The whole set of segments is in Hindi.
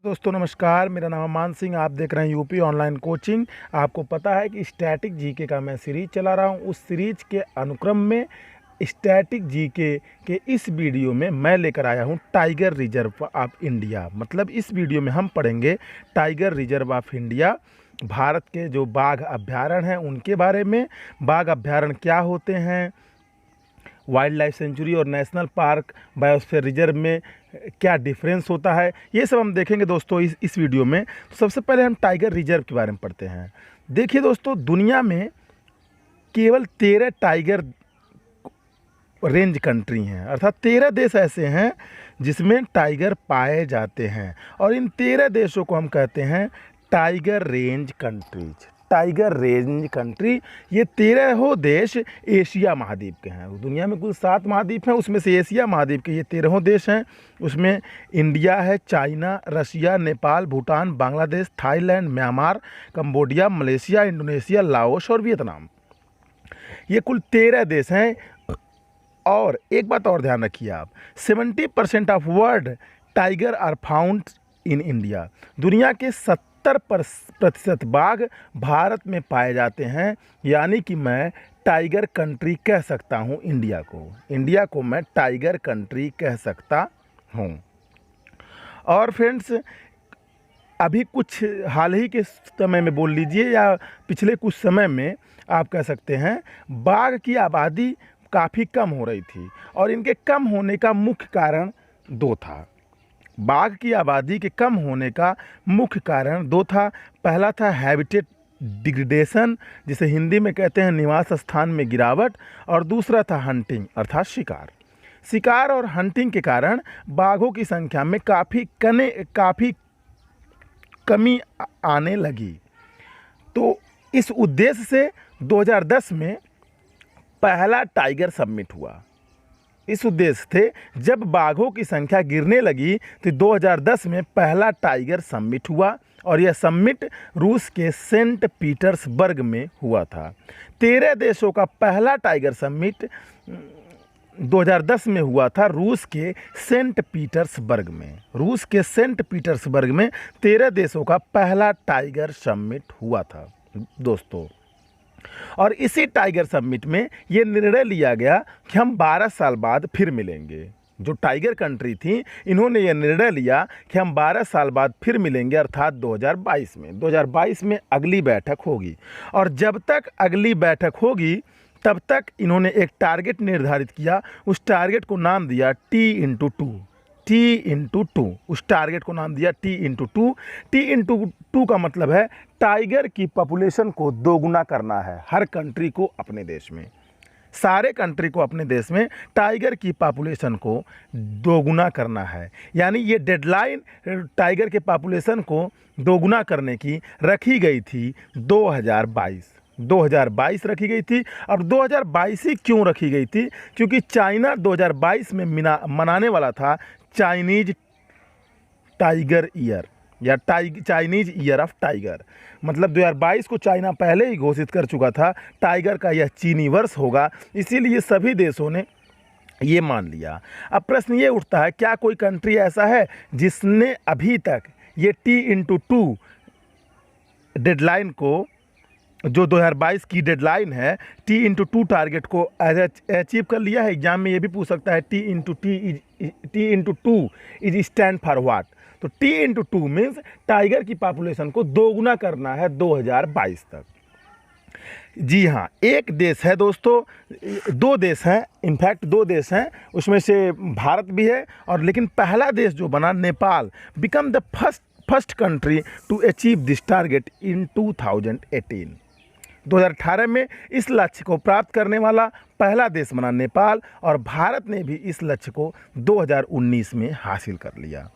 दोस्तों नमस्कार, मेरा नाम अमान सिंह। आप देख रहे हैं यूपी ऑनलाइन कोचिंग। आपको पता है कि स्टैटिक जीके का मैं सीरीज चला रहा हूं। उस सीरीज के अनुक्रम में स्टैटिक जीके के इस वीडियो में मैं लेकर आया हूं टाइगर रिजर्व ऑफ इंडिया। मतलब इस वीडियो में हम पढ़ेंगे tiger reserve of India, Bharat के जो बाघ अभ्यारण्य हैं उनके बारे में। बाघ अभ्यारण्य क्या होते हैं, वाइल्ड लाइफ सेंचुरी और नेशनल पार्क बायोस्फीयर रिजर्व में क्या डिफरेंस होता है, ये सब हम देखेंगे दोस्तों इस वीडियो में। तो सबसे पहले हम टाइगर रिजर्व के बारे में पढ़ते हैं। देखिए दोस्तों, दुनिया में केवल 13 टाइगर रेंज कंट्री हैं, अर्थात 13 देश ऐसे हैं जिसमें टाइगर पाए जाते हैं, और इन 13 देशों को हम कहते हैं tiger range countries. Tiger range country, ये 13 देश एशिया महाद्वीप के हैं। दुनिया में कुल 7 महाद्वीप हैं, उसमें से एशिया महाद्वीप के ये 13 देश हैं। उसमें इंडिया है, China, Russia, Nepal, Bhutan, Bangladesh, Thailand, Myanmar, Cambodia, Malaysia, Indonesia, Laos और वियतनाम। ये कुल 13 देश हैं। और एक बात और ध्यान रखिए आप, 70% of world tiger are found in India. दुनिया के 70% बाघ भारत में पाए जाते हैं, यानी कि मैं टाइगर कंट्री कह सकता हूँ इंडिया को। इंडिया को मैं टाइगर कंट्री कह सकता हूँ। और फ्रेंड्स, अभी कुछ हाल ही के समय में बोल लीजिए या पिछले कुछ समय में आप कह सकते हैं, बाघ की आबादी काफ़ी कम हो रही थी, और इनके कम होने का मुख्य कारण 2 था। बाघ की आबादी के कम होने का मुख्य कारण 2 था। पहला था हैबिटेट डिग्रेडेशन, जिसे हिंदी में कहते हैं निवास स्थान में गिरावट, और दूसरा था हंटिंग अर्थात शिकार। शिकार और हंटिंग के कारण बाघों की संख्या में काफ़ी कमी आने लगी। तो इस उद्देश्य से 2010 में पहला टाइगर समिट हुआ। इस उद्देश्य थे, जब बाघों की संख्या गिरने लगी तो 2010 में पहला टाइगर समिट हुआ, और यह समिट रूस के सेंट पीटर्सबर्ग में हुआ था। 13 देशों का पहला टाइगर समिट 2010 में हुआ था रूस के सेंट पीटर्सबर्ग में। रूस के सेंट पीटर्सबर्ग में 13 देशों का पहला टाइगर समिट हुआ था दोस्तों। और इसी टाइगर समिट में ये निर्णय लिया गया कि हम 12 साल बाद फिर मिलेंगे। जो टाइगर कंट्री थी, इन्होंने ये निर्णय लिया कि हम 12 साल बाद फिर मिलेंगे, अर्थात 2022 में। 2022 में अगली बैठक होगी, और जब तक अगली बैठक होगी तब तक इन्होंने एक टारगेट निर्धारित किया। उस टारगेट को नाम दिया T×2। उस टारगेट को नाम दिया T×2। T×2 का मतलब है टाइगर की पॉपुलेशन को दोगुना करना है हर कंट्री को अपने देश में। सारे कंट्री को अपने देश में टाइगर की पॉपुलेशन को दोगुना करना है। यानी ये डेडलाइन टाइगर के पॉपुलेशन को दोगुना करने की रखी गई थी 2022 रखी गई थी। और 2022 ही क्यों रखी गई थी? क्योंकि चाइना 2022 में मनाने वाला था चाइनीज टाइगर ईयर या चाइनीज ईयर ऑफ टाइगर। मतलब 2022 को चाइना पहले ही घोषित कर चुका था टाइगर का यह चीनी वर्ष होगा, इसीलिए सभी देशों ने ये मान लिया। अब प्रश्न ये उठता है, क्या कोई कंट्री ऐसा है जिसने अभी तक ये T×2 डेडलाइन को, जो 2022 की डेडलाइन है, T×2 टारगेट को अचीव कर लिया है? एग्जाम में ये भी पूछ सकता है T×2 is stand for what. तो T×2 मीन्स टाइगर की पॉपुलेशन को दोगुना करना है 2022 तक। जी हाँ, एक देश है दोस्तों, 2 देश हैं, इनफैक्ट 2 देश हैं, उसमें से भारत भी है। और लेकिन पहला देश जो बना, Nepal, become the first country to achieve this target in 2018। 2018 में इस लक्ष्य को प्राप्त करने वाला पहला देश बना नेपाल, और भारत ने भी इस लक्ष्य को 2019 में हासिल कर लिया।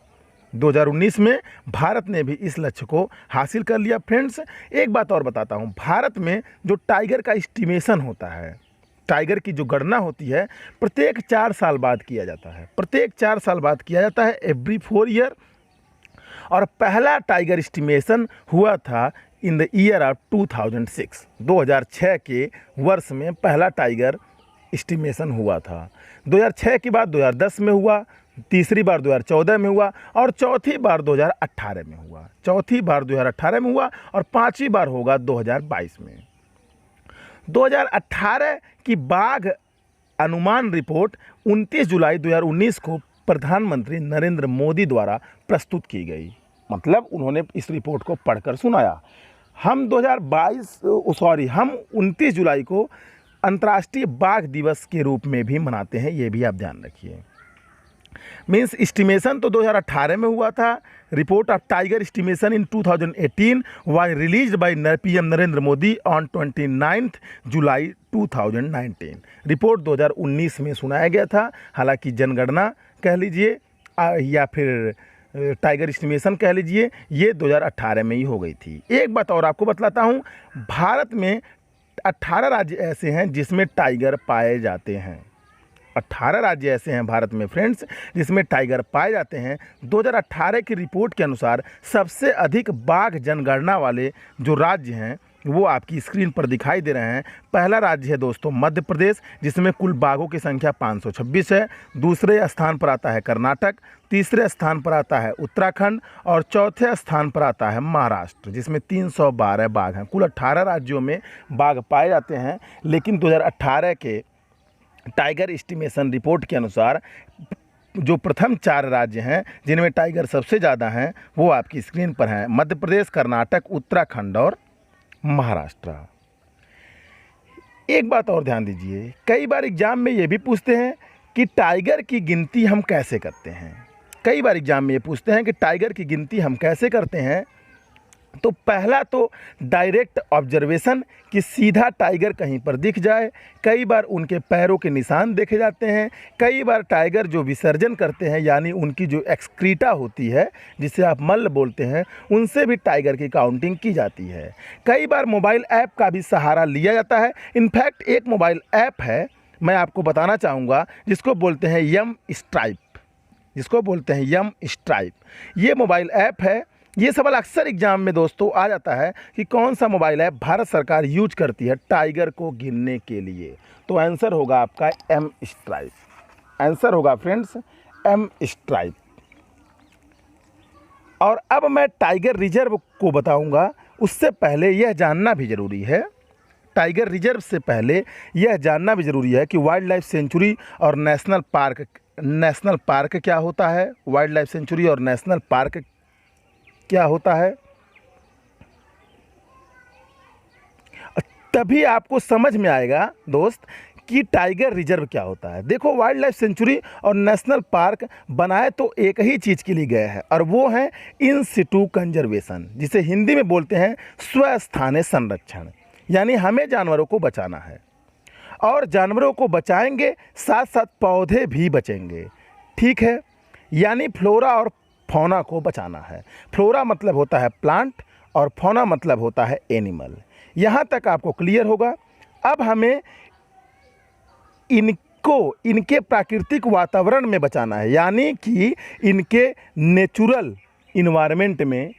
2019 में भारत ने भी इस लक्ष्य को हासिल कर लिया। फ्रेंड्स, एक बात और बताता हूँ, भारत में जो टाइगर का एस्टिमेशन होता है, टाइगर की जो गणना होती है, प्रत्येक 4 साल बाद किया जाता है। प्रत्येक 4 साल बाद किया जाता है, एवरी 4 ईयर। और पहला टाइगर एस्टिमेशन हुआ था इन द ईयर ऑफ 2006। 2006 के वर्ष में पहला टाइगर एस्टिमेशन हुआ था। 2006 के बाद 2010 में हुआ, तीसरी बार 2014 में हुआ और चौथी बार 2018 में हुआ। चौथी बार 2018 में हुआ और पांचवी बार होगा 2022 में। 2018 की बाघ अनुमान रिपोर्ट 29 जुलाई 2019 को प्रधानमंत्री नरेंद्र मोदी द्वारा प्रस्तुत की गई। मतलब उन्होंने इस रिपोर्ट को पढ़कर सुनाया। हम 29 जुलाई को अंतर्राष्ट्रीय बाघ दिवस के रूप में भी मनाते हैं, ये भी आप ध्यान रखिए। मीन्स एस्टिमेशन तो 2018 में हुआ था। Report of tiger estimation in 2018 was released by PM Narendra Modi on 29 July 2019। Report 2019 में सुनाया गया था। हालांकि जनगणना कह लीजिए या फिर टाइगर एस्टिमेशन कह लीजिए, ये 2018 में ही हो गई थी। एक बात और आपको बतलाता हूँ, भारत में 18 राज्य ऐसे हैं जिसमें टाइगर पाए जाते हैं। 18 राज्य ऐसे हैं भारत में फ्रेंड्स जिसमें टाइगर पाए जाते हैं। 2018 की रिपोर्ट के अनुसार सबसे अधिक बाघ जनगणना वाले जो राज्य हैं वो आपकी स्क्रीन पर दिखाई दे रहे हैं। पहला राज्य है दोस्तों मध्य प्रदेश, जिसमें कुल बाघों की संख्या 526 है। दूसरे स्थान पर आता है कर्नाटक, तीसरे स्थान पर आता है उत्तराखंड और चौथे स्थान पर आता है महाराष्ट्र, जिसमें 312 बाघ हैं। कुल 18 राज्यों में बाघ पाए जाते हैं। लेकिन 2018 के टाइगर एस्टिमेशन रिपोर्ट के अनुसार जो प्रथम 4 राज्य हैं जिनमें टाइगर सबसे ज़्यादा हैं वो आपकी स्क्रीन पर हैं, मध्य प्रदेश, कर्नाटक, उत्तराखंड और महाराष्ट्र। एक बात और ध्यान दीजिए, कई बार एग्जाम में ये भी पूछते हैं कि टाइगर की गिनती हम कैसे करते हैं। कई बार एग्जाम में ये पूछते हैं कि टाइगर की गिनती हम कैसे करते हैं। तो पहला तो डायरेक्ट ऑब्जर्वेशन कि सीधा टाइगर कहीं पर दिख जाए। कई बार उनके पैरों के निशान देखे जाते हैं। कई बार टाइगर जो विसर्जन करते हैं यानी उनकी जो एक्सक्रीटा होती है जिसे आप मल बोलते हैं, उनसे भी टाइगर की काउंटिंग की जाती है। कई बार मोबाइल ऐप का भी सहारा लिया जाता है। इनफैक्ट एक मोबाइल ऐप है, मैं आपको बताना चाहूँगा, जिसको बोलते हैं यम स्ट्राइप। ये मोबाइल ऐप है। ये सवाल अक्सर एग्जाम में दोस्तों आ जाता है कि कौन सा मोबाइल ऐप भारत सरकार यूज करती है टाइगर को गिनने के लिए। तो आंसर होगा आपका एम स्ट्राइप। आंसर होगा फ्रेंड्स एम स्ट्राइप। और अब मैं टाइगर रिजर्व को बताऊंगा, उससे पहले यह जानना भी ज़रूरी है, टाइगर रिजर्व से पहले यह जानना भी ज़रूरी है कि वाइल्ड लाइफ सेंचुरी और नेशनल पार्क क्या होता है। वाइल्ड लाइफ सेंचुरी और नेशनल पार्क क्या होता है, तभी आपको समझ में आएगा दोस्त कि टाइगर रिजर्व क्या होता है। देखो, वाइल्ड लाइफ सेंचुरी और नेशनल पार्क बनाए तो एक ही चीज़ के लिए गए हैं और वो है इन सिटू कंजर्वेशन, जिसे हिंदी में बोलते हैं स्वस्थानीय संरक्षण। यानी हमें जानवरों को बचाना है और जानवरों को बचाएंगे साथ साथ पौधे भी बचेंगे, ठीक है। यानी फ्लोरा और फौना को बचाना है। फ्लोरा मतलब होता है प्लांट और फौना मतलब होता है एनिमल। यहाँ तक आपको क्लियर होगा। अब हमें इनके प्राकृतिक वातावरण में बचाना है, यानी कि इनके नेचुरल इन्वायरमेंट में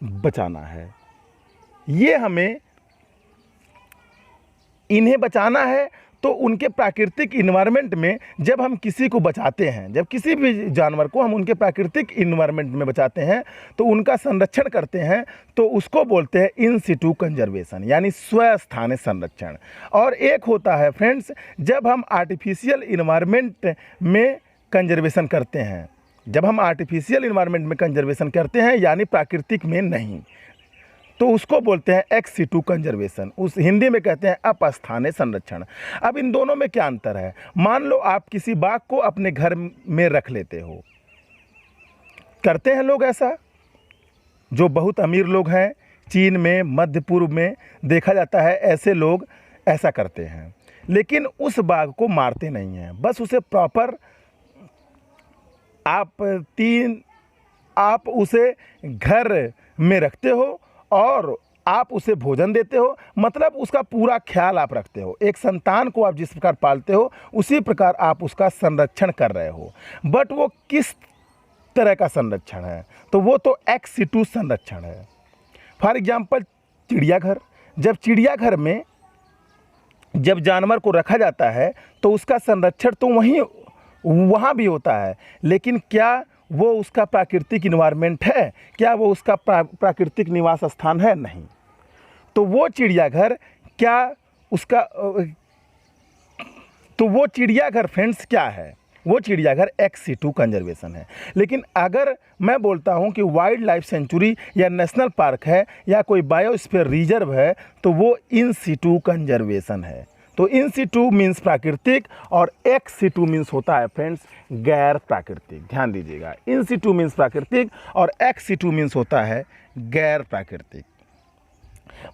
बचाना है। ये हमें इन्हें बचाना है। तो उनके प्राकृतिक इन्वायरमेंट में जब हम किसी को बचाते हैं, जब किसी भी जानवर को हम उनके प्राकृतिक इन्वायरमेंट में बचाते हैं तो उनका संरक्षण करते हैं, तो उसको बोलते हैं इन सिटू कंजर्वेशन, यानी स्वस्थानीय संरक्षण। और एक होता है फ्रेंड्स, जब हम आर्टिफिशियल इन्वायरमेंट में कंजर्वेशन करते हैं, जब हम आर्टिफिशियल इन्वायरमेंट में कंजर्वेशन करते हैं यानी प्राकृतिक में नहीं, तो उसको बोलते हैं एक्स सिटू कंजर्वेशन। उस हिंदी में कहते हैं अपस्थानीय संरक्षण। अब इन दोनों में क्या अंतर है? मान लो आप किसी बाघ को अपने घर में रख लेते हो, करते हैं लोग ऐसा, जो बहुत अमीर लोग हैं, चीन में, मध्य पूर्व में देखा जाता है ऐसे लोग ऐसा करते हैं। लेकिन उस बाघ को मारते नहीं हैं, बस उसे प्रॉपर आप उसे घर में रखते हो और आप उसे भोजन देते हो, मतलब उसका पूरा ख्याल आप रखते हो। एक संतान को आप जिस प्रकार पालते हो उसी प्रकार आप उसका संरक्षण कर रहे हो। बट वो किस तरह का संरक्षण है? तो वो तो एक्स सिटू संरक्षण है। फॉर एग्जाम्पल चिड़ियाघर, जब चिड़ियाघर में जब जानवर को रखा जाता है तो उसका संरक्षण तो वहीं वहाँ भी होता है, लेकिन क्या वो उसका प्राकृतिक इन्वायरमेंट है? क्या वो उसका प्राकृतिक निवास स्थान है? नहीं। तो वो चिड़ियाघर क्या उसका तो वो चिड़ियाघर फ्रेंड्स क्या है? वो चिड़ियाघर एक्स सिटू कंजर्वेशन है। लेकिन अगर मैं बोलता हूँ कि वाइल्ड लाइफ सेंचुरी या नेशनल पार्क है या कोई बायोस्फीयर रिजर्व है, तो वो इन सिटू कंजर्वेशन है। तो इन सिटू मीन्स प्राकृतिक और एक्स सिटू मीन्स होता है फ्रेंड्स गैर प्राकृतिक। ध्यान दीजिएगा, इन सिटू मीन्स प्राकृतिक और एक्स सिटू मीन्स होता है गैर प्राकृतिक।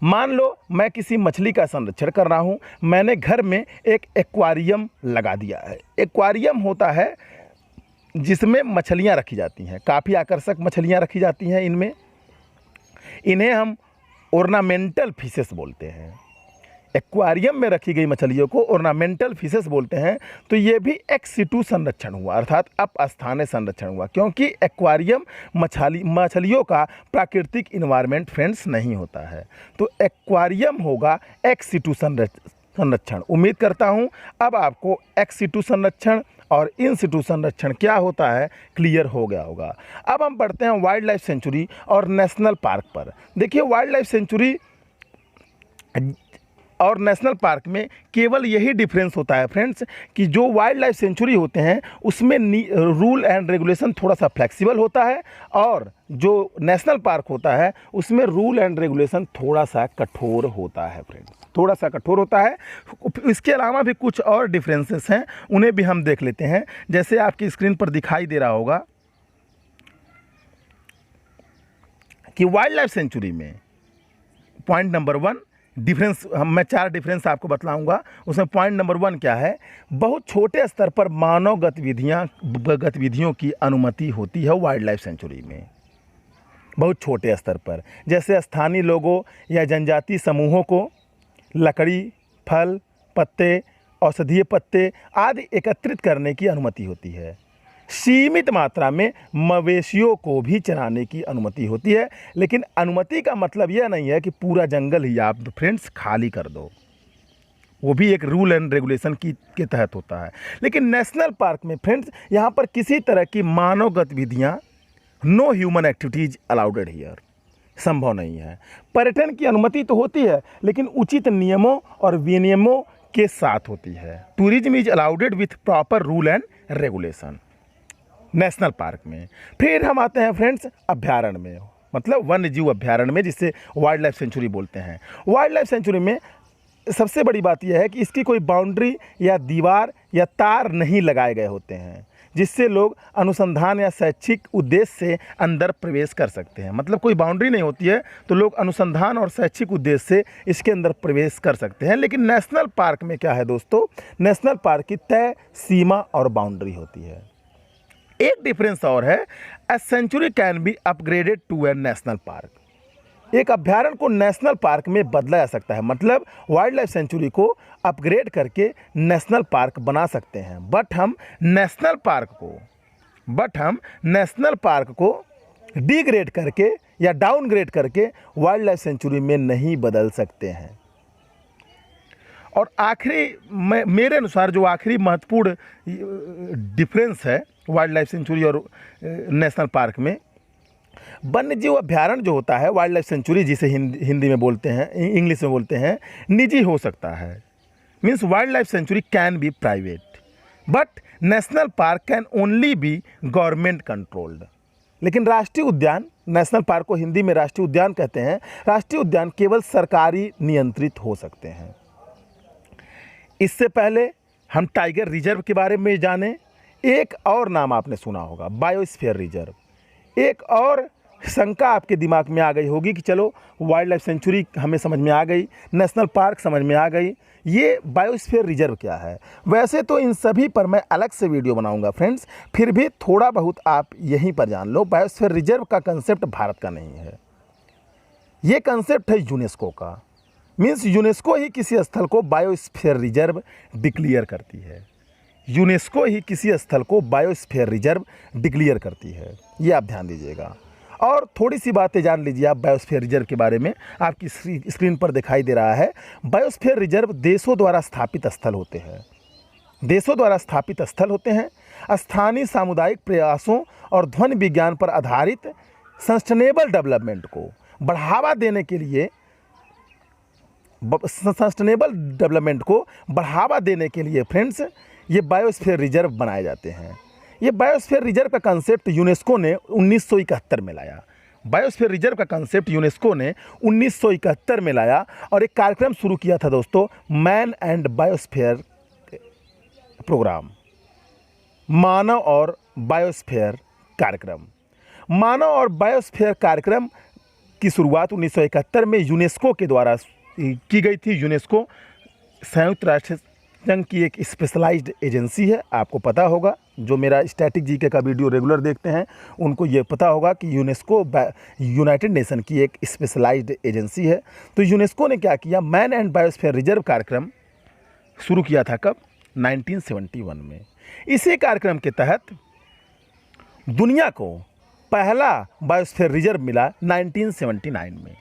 मान लो मैं किसी मछली का संरक्षण कर रहा हूँ, मैंने घर में एक एक्वेरियम लगा दिया है। एक्वेरियम होता है जिसमें मछलियाँ रखी जाती हैं, काफ़ी आकर्षक मछलियाँ रखी जाती हैं। इन्हें हम ऑर्नामेंटल फिशेस बोलते हैं। एक्वेरियम में रखी गई मछलियों को ऑर्नामेंटल फिशेस बोलते हैं। तो ये भी एक्स सिटू संरक्षण हुआ, अर्थात अपस्थानीय संरक्षण हुआ, क्योंकि एक्वेरियम मछलियों का प्राकृतिक इन्वायरमेंट फ्रेंड्स नहीं होता है। तो एक्वेरियम होगा एक्स सिटू संरक्षण। उम्मीद करता हूँ अब आपको एक्स सिटू संरक्षण और इन सिटू संरक्षण क्या होता है क्लियर हो गया होगा। अब हम बढ़ते हैं वाइल्ड लाइफ सेंचुरी और नेशनल पार्क पर। देखिए, वाइल्ड लाइफ सेंचुरी और नेशनल पार्क में केवल यही डिफरेंस होता है फ्रेंड्स कि जो वाइल्ड लाइफ सेंचुरी होते हैं उसमें रूल एंड रेगुलेशन थोड़ा सा फ्लेक्सिबल होता है, और जो नेशनल पार्क होता है उसमें रूल एंड रेगुलेशन थोड़ा सा कठोर होता है फ्रेंड्स, थोड़ा सा कठोर होता है। इसके अलावा भी कुछ और डिफरेंसेस हैं, उन्हें भी हम देख लेते हैं। जैसे आपकी स्क्रीन पर दिखाई दे रहा होगा कि वाइल्ड लाइफ सेंचुरी में पॉइंट नंबर 1 डिफरेंस, मैं 4 डिफरेंस आपको बतलाऊंगा। उसमें पॉइंट नंबर 1 क्या है? बहुत छोटे स्तर पर मानव गतिविधियों की अनुमति होती है वाइल्ड लाइफ सेंचुरी में, बहुत छोटे स्तर पर। जैसे स्थानीय लोगों या जनजातीय समूहों को लकड़ी, फल, पत्ते, औषधीय पत्ते आदि एकत्रित करने की अनुमति होती है। सीमित मात्रा में मवेशियों को भी चराने की अनुमति होती है, लेकिन अनुमति का मतलब यह नहीं है कि पूरा जंगल ही आप फ्रेंड्स खाली कर दो, वो भी एक रूल एंड रेगुलेशन के तहत होता है। लेकिन नेशनल पार्क में फ्रेंड्स यहाँ पर किसी तरह की मानव गतिविधियाँ, no human activities allowed here, संभव नहीं है। पर्यटन की अनुमति तो होती है, लेकिन उचित नियमों और विनियमों के साथ होती है। Tourism is allowed with proper rule and regulation national park में। फिर हम आते हैं फ्रेंड्स अभ्यारण्य में, मतलब वन्य जीव अभ्यारण्य में, जिसे वाइल्ड लाइफ सेंचुरी बोलते हैं। वाइल्ड लाइफ सेंचुरी में सबसे बड़ी बात यह है कि इसकी कोई बाउंड्री या दीवार या तार नहीं लगाए गए होते हैं, जिससे लोग अनुसंधान या शैक्षिक उद्देश्य से अंदर प्रवेश कर सकते हैं। मतलब कोई बाउंड्री नहीं होती है तो लोग अनुसंधान और शैक्षिक उद्देश्य से इसके अंदर प्रवेश कर सकते हैं। लेकिन नेशनल पार्क में क्या है दोस्तों? नेशनल पार्क की तय सीमा और बाउंड्री होती है। एक डिफरेंस और है, a sanctuary can be upgraded to a national park. एक अभ्यारण्य को नेशनल पार्क में बदला जा सकता है, मतलब वाइल्ड लाइफ सेंचुरी को अपग्रेड करके नेशनल पार्क बना सकते हैं। बट हम नेशनल पार्क को डिग्रेड करके या डाउनग्रेड करके वाइल्ड लाइफ सेंचुरी में नहीं बदल सकते हैं। और आखिरी, मेरे अनुसार जो आखिरी महत्वपूर्ण डिफरेंस है वाइल्ड लाइफ सेंचुरी और नेशनल पार्क में, वन्य जीव अभ्यारण्य जो होता है वाइल्ड लाइफ सेंचुरी, जिसे हिंदी में बोलते हैं, इंग्लिश में बोलते हैं, निजी हो सकता है। Means wild life sanctuary can be private, but national park can only be government controlled. लेकिन राष्ट्रीय उद्यान, नेशनल पार्क को हिंदी में राष्ट्रीय उद्यान कहते हैं, राष्ट्रीय उद्यान केवल सरकारी नियंत्रित हो सकते हैं। इससे पहले हम टाइगर रिजर्व के बारे में जानें। एक और नाम आपने सुना होगा, बायोस्फीयर रिजर्व। एक और शंका आपके दिमाग में आ गई होगी कि चलो वाइल्ड लाइफ सेंचुरी हमें समझ में आ गई, नेशनल पार्क समझ में आ गई, ये बायोस्फीयर रिजर्व क्या है? वैसे तो इन सभी पर मैं अलग से वीडियो बनाऊंगा फ्रेंड्स, फिर भी थोड़ा बहुत आप यहीं पर जान लो। बायोस्फीयर रिजर्व का कंसेप्ट भारत का नहीं है, ये कंसेप्ट है यूनेस्को का। मीन्स यूनेस्को ही किसी स्थल को बायोस्फीयर रिजर्व डिक्लेयर करती है। यूनेस्को ही किसी स्थल को बायोस्फीयर रिजर्व डिक्लेयर करती है, ये आप ध्यान दीजिएगा। और थोड़ी सी बातें जान लीजिए आप बायोस्फीयर रिजर्व के बारे में। आपकी स्क्रीन पर दिखाई दे रहा है, बायोस्फीयर रिजर्व देशों द्वारा स्थापित स्थल होते हैं। देशों द्वारा स्थापित स्थल होते हैं। स्थानीय सामुदायिक प्रयासों और ध्वनि विज्ञान पर आधारित सस्टेनेबल डेवलपमेंट को बढ़ावा देने के लिए फ्रेंड्स ये बायोस्फीयर रिजर्व बनाए जाते हैं। ये बायोस्फीयर रिजर्व का कंसेप्ट यूनेस्को ने 1971 में लाया। बायोस्फीयर रिजर्व का कंसेप्ट यूनेस्को ने 1971 में लाया और एक कार्यक्रम शुरू किया था दोस्तों, मैन एंड बायोस्फीयर प्रोग्राम, मानव और बायोस्फीयर कार्यक्रम। मानव और बायोस्फीयर कार्यक्रम की शुरुआत 1971 में यूनेस्को के द्वारा की गई थी। यूनेस्को संयुक्त राष्ट्र संघ की एक स्पेशलाइज्ड एजेंसी है। आपको पता होगा, जो मेरा स्टैटिक जीके का वीडियो रेगुलर देखते हैं उनको ये पता होगा कि यूनेस्को यूनाइटेड नेशन की एक स्पेशलाइज्ड एजेंसी है। तो यूनेस्को ने क्या किया, मैन एंड बायोस्फीयर रिजर्व कार्यक्रम शुरू किया था। कब? 1971 में। इसी कार्यक्रम के तहत दुनिया को पहला बायोस्फीयर रिजर्व मिला 1979 में।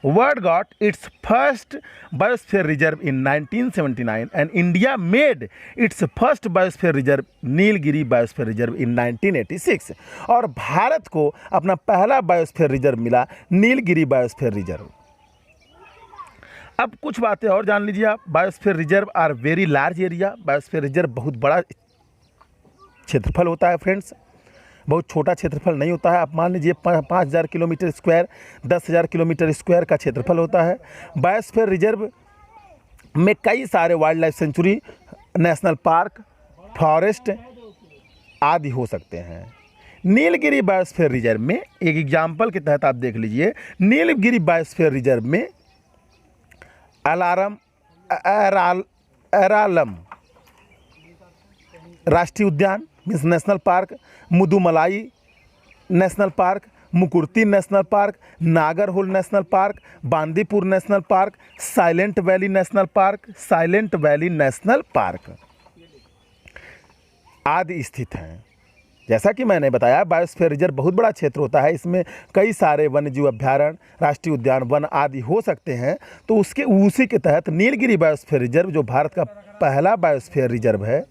World got its first biosphere reserve in 1979 and India made its first biosphere reserve Nilgiri biosphere reserve in 1986 और भारत को अपना पहला बायोस्फीयर रिजर्व मिला नीलगिरी बायोस्फीयर रिजर्व। अब कुछ बातें और जान लीजिए आप। Biosphere reserve are very large area. Biosphere reserve बहुत बड़ा क्षेत्रफल होता है फ्रेंड्स, बहुत छोटा क्षेत्रफल नहीं होता है। आप मान लीजिए 5000 किलोमीटर स्क्वायर, 10,000 किलोमीटर स्क्वायर का क्षेत्रफल होता है। बायोस्फीयर रिजर्व में कई सारे wild life century, national park, forest आदि हो सकते हैं। नीलगिरी बायोस्फीयर रिजर्व में एक एग्जाम्पल के तहत आप देख लीजिए, नीलगिरी बायोस्फीयर रिजर्व में एरालम राष्ट्रीय उद्यान means national park, Mudumalai national park, Mukurthi national park, Nagarhole national park, Bandipur national park, silent valley national park आदि स्थित हैं। जैसा कि मैंने बताया, बायोस्फीयर रिजर्व बहुत बड़ा क्षेत्र होता है। इसमें कई सारे वन्यजीव अभ्यारण्य, राष्ट्रीय उद्यान, वन आदि हो सकते हैं। तो उसी के तहत नीलगिरी बायोस्फीयर रिजर्व, जो भारत का पहला बायोस्फीयर रिजर्व है,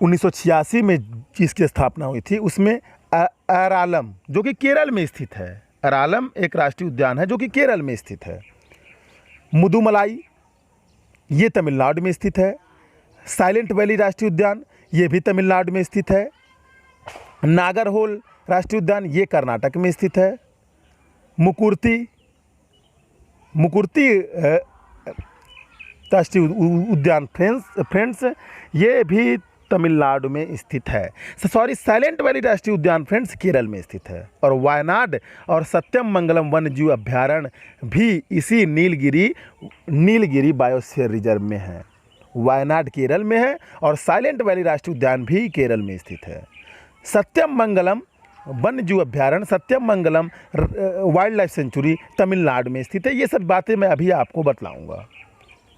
1986 में जिसकी स्थापना हुई थी, उसमें एरालम जो कि केरल में स्थित है, एरालम एक राष्ट्रीय उद्यान है जो कि केरल में स्थित है। मुदुमलाई ये तमिलनाडु में स्थित है। साइलेंट वैली राष्ट्रीय उद्यान ये भी तमिलनाडु में स्थित है। नागरहोल राष्ट्रीय उद्यान ये कर्नाटक में स्थित है। मुकुर्ती राष्ट्रीय उद्यान फ्रेंड्स ये भी तमिलनाडु में स्थित है। साइलेंट वैली राष्ट्रीय उद्यान फ्रेंड्स केरल में स्थित है। और वायनाड और सत्यम मंगलम वन्यजीव अभ्यारण्य भी इसी नीलगिरी बायोस्फीयर रिजर्व में है। वायनाड केरल में है और साइलेंट वैली राष्ट्रीय उद्यान भी केरल में स्थित है। सत्यम मंगलम वन्यजीव अभ्यारण्य, सत्यम मंगलम वाइल्ड लाइफ सेंचुरी तमिलनाडु में स्थित है। ये सब बातें मैं अभी आपको बतलाऊंगा,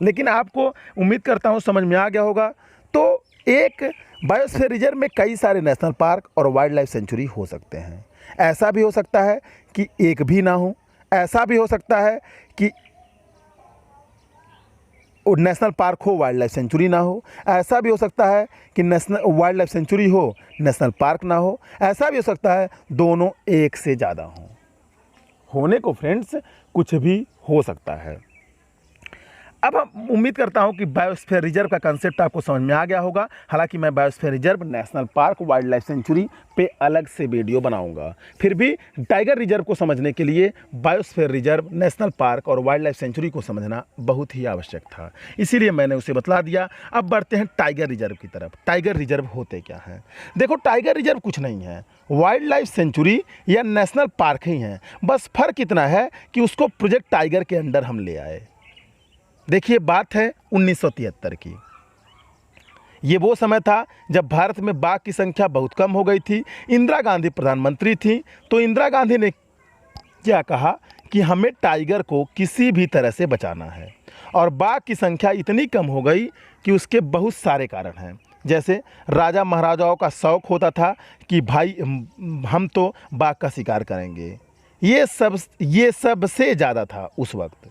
लेकिन आपको उम्मीद करता हूँ समझ में आ गया होगा। तो एक बायोस्फीयर रिजर्व में कई सारे नेशनल पार्क और वाइल्ड लाइफ सेंचुरी हो सकते हैं। ऐसा भी हो सकता है कि एक भी ना हो, ऐसा भी हो सकता है कि नेशनल पार्क हो, वाइल्ड लाइफ सेंचुरी ना हो। ऐसा भी हो सकता है कि वाइल्ड लाइफ सेंचुरी हो, नेशनल पार्क ना हो। ऐसा भी हो सकता है दोनों एक से ज़्यादा हों। होने को फ्रेंड्स कुछ भी हो सकता है। अब हम उम्मीद करता हूं कि बायोस्फीयर रिजर्व का कंसेप्ट आपको समझ में आ गया होगा। हालांकि मैं biosphere reserve, national park, wild life century पे अलग से वीडियो बनाऊंगा। फिर भी टाइगर रिजर्व को समझने के लिए बायोस्फीयर रिजर्व, नेशनल पार्क और वाइल्ड लाइफ सेंचुरी को समझना बहुत ही आवश्यक था, इसीलिए मैंने उसे बतला दिया। अब बढ़ते हैं टाइगर रिजर्व की तरफ। टाइगर रिजर्व होते क्या हैं? देखो, टाइगर रिजर्व कुछ नहीं है, वाइल्ड लाइफ सेंचुरी या नेशनल पार्क ही हैं। बस फर्क इतना है कि उसको प्रोजेक्ट टाइगर के अंडर हम ले आए। देखिए, बात है 1973 की। ये वो समय था जब भारत में बाघ की संख्या बहुत कम हो गई थी। इंदिरा गांधी प्रधानमंत्री थी, तो इंदिरा गांधी ने क्या कहा कि हमें टाइगर को किसी भी तरह से बचाना है। और बाघ की संख्या इतनी कम हो गई कि उसके बहुत सारे कारण हैं। जैसे राजा महाराजाओं का शौक़ होता था कि भाई हम तो बाघ का शिकार करेंगे। ये सबसे ज़्यादा था उस वक्त,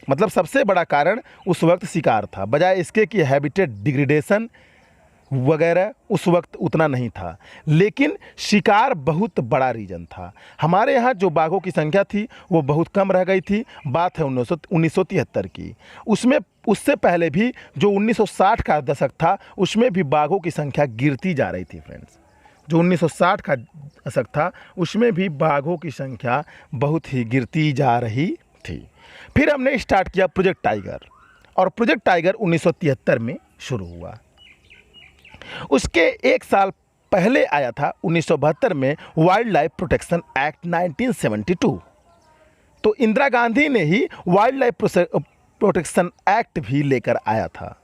मतलब सबसे बड़ा कारण उस वक्त शिकार था, बजाय इसके कि हैबिटेट डिग्रेडेशन वगैरह उस वक्त उतना नहीं था, लेकिन शिकार बहुत बड़ा रीजन था। हमारे यहाँ जो बाघों की संख्या थी वो बहुत कम रह गई थी। बात है 1973 की। उसमें उससे पहले भी जो 1960 का दशक था उसमें भी बाघों की संख्या गिरती जा रही थी फ्रेंड्स। जो 1960 का दशक था उसमें भी बाघों की संख्या बहुत ही गिरती जा रही थी। फिर हमने स्टार्ट किया प्रोजेक्ट टाइगर, और प्रोजेक्ट टाइगर 1973 में शुरू हुआ। उसके एक साल पहले आया था 1972 में वाइल्ड लाइफ प्रोटेक्शन एक्ट 1972। तो इंदिरा गांधी ने ही वाइल्ड लाइफ प्रोटेक्शन एक्ट भी लेकर आया था,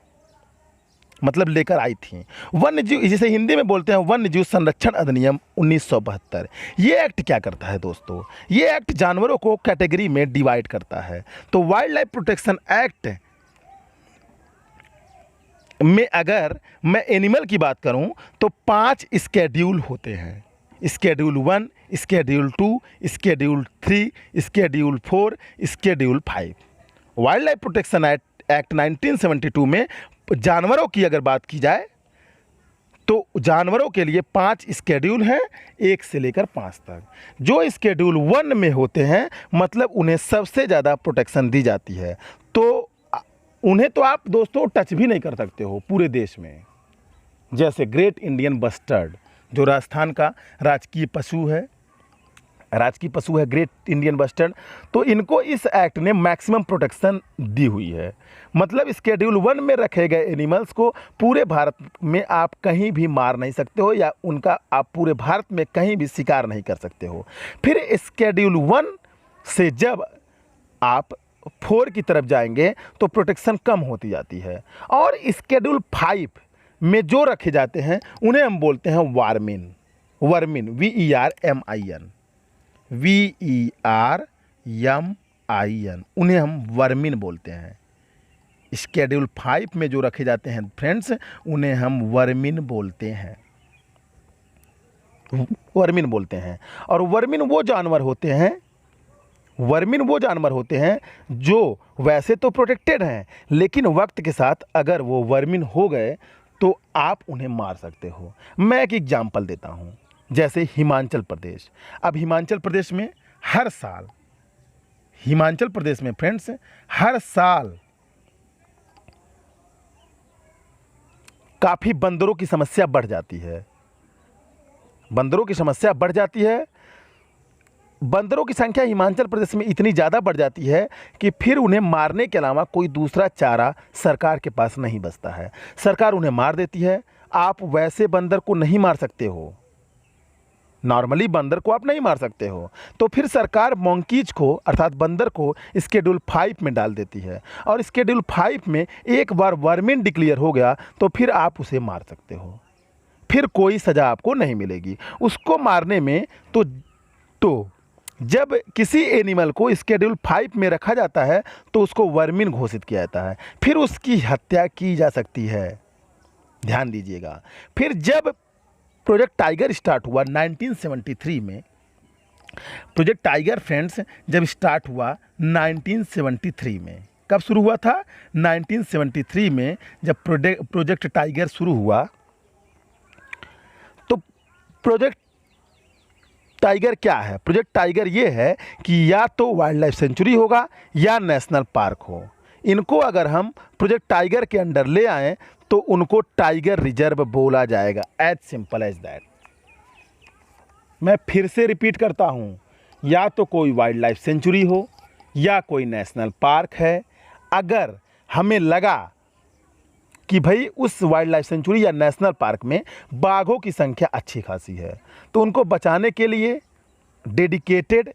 मतलब लेकर आई थी। वन्य जीव, जिसे हिंदी में बोलते हैं वन्य जीव संरक्षण अधिनियम 1972। ये एक्ट क्या करता है दोस्तों? ये एक्ट जानवरों को कैटेगरी में डिवाइड करता है। तो वाइल्ड लाइफ प्रोटेक्शन एक्ट में अगर मैं एनिमल की बात करूं तो 5 स्केड्यूल होते हैं। Schedule 1, schedule 2, schedule 3, schedule 4, schedule 5। Wild life protection act 1972 में जानवरों की अगर बात की जाए तो जानवरों के लिए 5 स्केड्यूल हैं, 1 से लेकर 5 तक। जो स्केड्यूल 1 में होते हैं मतलब उन्हें सबसे ज़्यादा प्रोटेक्शन दी जाती है। तो उन्हें तो आप दोस्तों टच भी नहीं कर सकते हो पूरे देश में। जैसे ग्रेट इंडियन बस्टर्ड, जो राजस्थान का राजकीय पशु है ग्रेट इंडियन बस्टर्ड, तो इनको इस एक्ट ने मैक्सिमम प्रोटेक्शन दी हुई है। मतलब स्केड्यूल 1 में रखे गए एनिमल्स को पूरे भारत में आप कहीं भी मार नहीं सकते हो, या उनका आप पूरे भारत में कहीं भी शिकार नहीं कर सकते हो। फिर स्केड्यूल 1 से जब आप 4 की तरफ जाएंगे तो प्रोटेक्शन कम होती जाती है। और स्केड्यूल 5 में जो रखे जाते हैं उन्हें हम बोलते हैं वर्मिन। VERMIN, उन्हें हम वर्मिन बोलते हैं। स्केड्यूल 5 में जो रखे जाते हैं फ्रेंड्स उन्हें हम वर्मिन बोलते हैं। और वर्मिन वो जानवर होते हैं जो वैसे तो प्रोटेक्टेड हैं, लेकिन वक्त के साथ अगर वो वर्मिन हो गए तो आप उन्हें मार सकते हो। मैं एक एग्जांपल देता हूँ, जैसे हिमाचल प्रदेश। अब हिमाचल प्रदेश में फ्रेंड्स हर साल काफ़ी बंदरों की समस्या बढ़ जाती है। बंदरों की संख्या हिमाचल प्रदेश में इतनी ज़्यादा बढ़ जाती है कि फिर उन्हें मारने के अलावा कोई दूसरा चारा सरकार के पास नहीं बचता है। सरकार उन्हें मार देती है। आप वैसे बंदर को नहीं मार सकते हो, नॉर्मली बंदर को आप नहीं मार सकते हो। तो फिर सरकार मंकीज को अर्थात बंदर को स्केड्यूल 5 में डाल देती है, और स्केड्यूल 5 में एक बार वर्मिन डिक्लेयर हो गया तो फिर आप उसे मार सकते हो। फिर कोई सज़ा आपको नहीं मिलेगी उसको मारने में। तो जब किसी एनिमल को स्केड्यूल 5 में रखा जाता है तो उसको वर्मिन घोषित किया जाता है, फिर उसकी हत्या की जा सकती है। ध्यान दीजिएगा। फिर जब प्रोजेक्ट टाइगर स्टार्ट हुआ 1973 में, प्रोजेक्ट टाइगर फ्रेंड्स जब स्टार्ट हुआ 1973 में, कब शुरू हुआ था? 1973 में जब प्रोजेक्ट टाइगर शुरू हुआ। तो प्रोजेक्ट टाइगर क्या है? प्रोजेक्ट टाइगर ये है कि या तो वाइल्ड लाइफ सेंचुरी होगा या नेशनल पार्क हो। इनको अगर हम प्रोजेक्ट टाइगर के अंडर ले आएँ तो उनको टाइगर रिजर्व बोला जाएगा। As simple as that. मैं फिर से रिपीट करता हूँ, या तो कोई वाइल्ड लाइफ सेंचुरी हो या कोई नेशनल पार्क है। अगर हमें लगा कि भाई उस वाइल्ड लाइफ सेंचुरी या नेशनल पार्क में बाघों की संख्या अच्छी खासी है तो उनको बचाने के लिए डेडिकेटेड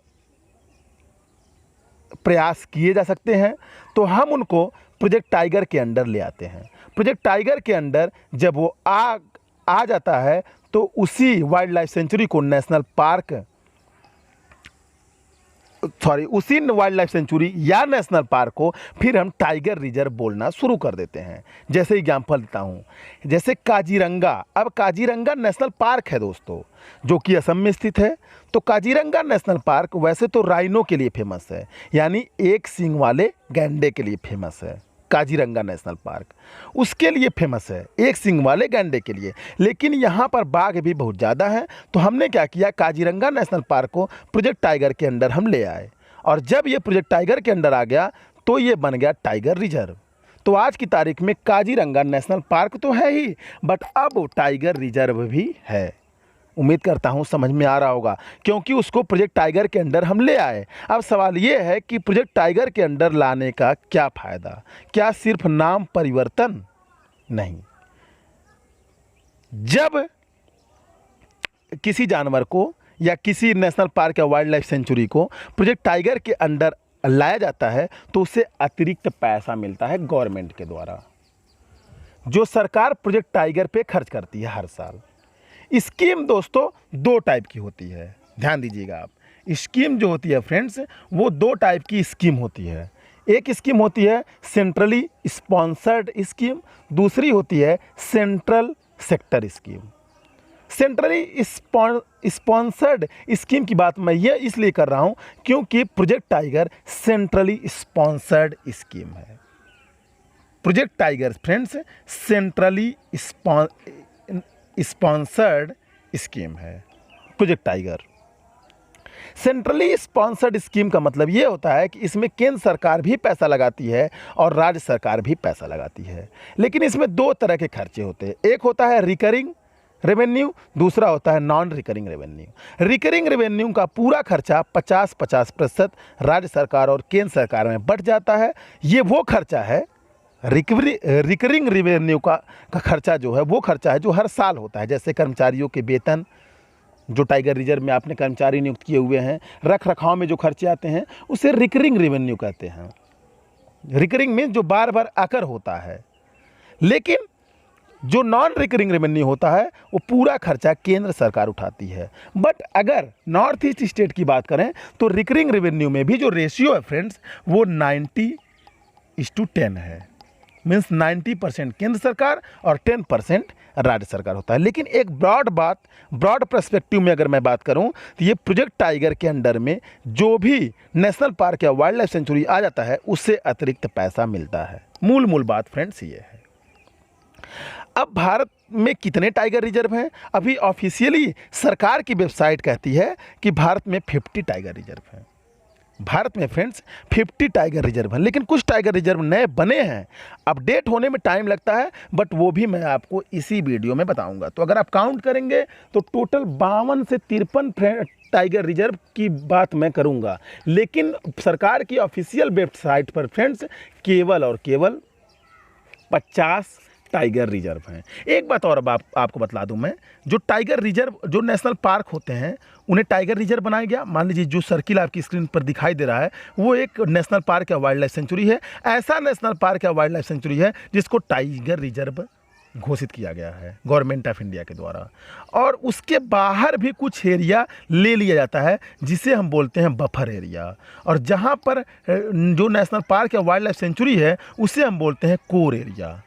प्रयास किए जा सकते हैं, तो हम उनको प्रोजेक्ट टाइगर के अंडर ले आते हैं। प्रोजेक्ट टाइगर के अंडर जब वो आ जाता है तो उसी वाइल्ड लाइफ सेंचुरी को नेशनल पार्क उसी वाइल्ड लाइफ सेंचुरी या नेशनल पार्क को फिर हम टाइगर रिजर्व बोलना शुरू कर देते हैं। जैसे एग्जांपल देता हूँ, जैसे काजीरंगा। अब काजीरंगा नेशनल पार्क है दोस्तों, जो कि असम में स्थित है। तो काजीरंगा नेशनल पार्क वैसे तो राइनो के लिए फेमस है, यानी एक सींग वाले गैंडे के लिए फेमस है। काजीरंगा नेशनल पार्क उसके लिए फेमस है, एक सींग वाले गैंडे के लिए। लेकिन यहाँ पर बाघ भी बहुत ज़्यादा हैं, तो हमने क्या किया, काजीरंगा नेशनल पार्क को प्रोजेक्ट टाइगर के अंडर हम ले आए। और जब ये प्रोजेक्ट टाइगर के अंडर आ गया तो ये बन गया टाइगर रिजर्व। तो आज की तारीख में काजीरंगा नेशनल पार्क तो है ही, बट अब टाइगर रिजर्व भी है। उम्मीद करता हूँ समझ में आ रहा होगा, क्योंकि उसको प्रोजेक्ट टाइगर के अंडर हम ले आए। अब सवाल ये है कि प्रोजेक्ट टाइगर के अंडर लाने का क्या फ़ायदा, क्या सिर्फ नाम परिवर्तन? नहीं। जब किसी जानवर को या किसी नेशनल पार्क या वाइल्ड लाइफ सेंचुरी को प्रोजेक्ट टाइगर के अंडर लाया जाता है तो उससे अतिरिक्त पैसा मिलता है गवर्नमेंट के द्वारा, जो सरकार प्रोजेक्ट टाइगर पे खर्च करती है हर साल। स्कीम दोस्तों दो टाइप की होती है, ध्यान दीजिएगा आप। स्कीम जो होती है फ्रेंड्स, वो दो टाइप की स्कीम होती है। एक स्कीम होती है सेंट्रली स्पॉन्सर्ड स्कीम, दूसरी होती है central sector scheme. Centrally sponsored scheme की बात मैं ये इसलिए कर रहा हूँ क्योंकि project tiger centrally sponsored scheme है। Project tiger friends centrally sponsored scheme है। Project tiger centrally sponsored scheme का मतलब ये होता है कि इसमें केंद्र सरकार भी पैसा लगाती है और राज्य सरकार भी पैसा लगाती है। लेकिन इसमें दो तरह के खर्चे होते हैं, एक होता है रिकरिंग रेवेन्यू, दूसरा होता है non recurring revenue. Recurring revenue का पूरा खर्चा 50-50% राज्य सरकार और केंद्र सरकार में बट जाता है। ये वो खर्चा है, रिकरिंग रेवेन्यू का खर्चा जो है वो खर्चा है जो हर साल होता है। जैसे कर्मचारियों के वेतन, जो टाइगर रिजर्व में आपने कर्मचारी नियुक्त किए हुए हैं, रख रखाव में जो खर्चे आते हैं उसे रिकरिंग रेवेन्यू कहते हैं। रिकरिंग में जो बार बार आकर होता है। लेकिन जो नॉन रिकरिंग रेवेन्यू होता है वो पूरा खर्चा केंद्र सरकार उठाती है। बट अगर नॉर्थ ईस्ट स्टेट की बात करें तो रिकरिंग रेवेन्यू में भी जो रेशियो है फ्रेंड्स वो 90:10 है। मीन्स 90% केंद्र सरकार और 10% राज्य सरकार होता है। लेकिन एक ब्रॉड पर्सपेक्टिव में अगर मैं बात करूं तो ये प्रोजेक्ट टाइगर के अंडर में जो भी नेशनल पार्क या वाइल्ड लाइफ सेंचुरी आ जाता है उससे अतिरिक्त पैसा मिलता है। मूल बात फ्रेंड्स ये है। अब भारत में कितने टाइगर रिजर्व हैं? अभी ऑफिशियली सरकार की वेबसाइट कहती है कि भारत में 50 टाइगर रिजर्व हैं। भारत में फ्रेंड्स 50 टाइगर रिजर्व हैं, लेकिन कुछ टाइगर रिजर्व नए बने हैं, अपडेट होने में टाइम लगता है, बट वो भी मैं आपको इसी वीडियो में बताऊंगा। तो अगर आप काउंट करेंगे तो टोटल 52 से 53 टाइगर रिजर्व की बात मैं करूंगा। लेकिन सरकार की ऑफिशियल वेबसाइट पर फ्रेंड्स केवल और केवल 50 टाइगर रिजर्व हैं। एक बात और अब आपको बतला दूं मैं, जो टाइगर रिजर्व जो नेशनल पार्क होते हैं उन्हें टाइगर रिजर्व बनाया गया। मान लीजिए जो सर्किल आपकी स्क्रीन पर दिखाई दे रहा है वो एक नेशनल पार्क या वाइल्ड लाइफ सेंचुरी है। ऐसा नेशनल पार्क या वाइल्ड लाइफ सेंचुरी है जिसको टाइगर रिजर्व घोषित किया गया है गवर्नमेंट ऑफ इंडिया के द्वारा। और उसके बाहर भी कुछ एरिया ले लिया जाता है जिसे हम बोलते हैं बफर एरिया। और जहाँ पर जो नेशनल पार्क या वाइल्ड लाइफ सेंचुरी है उसे हम बोलते हैं कोर एरिया।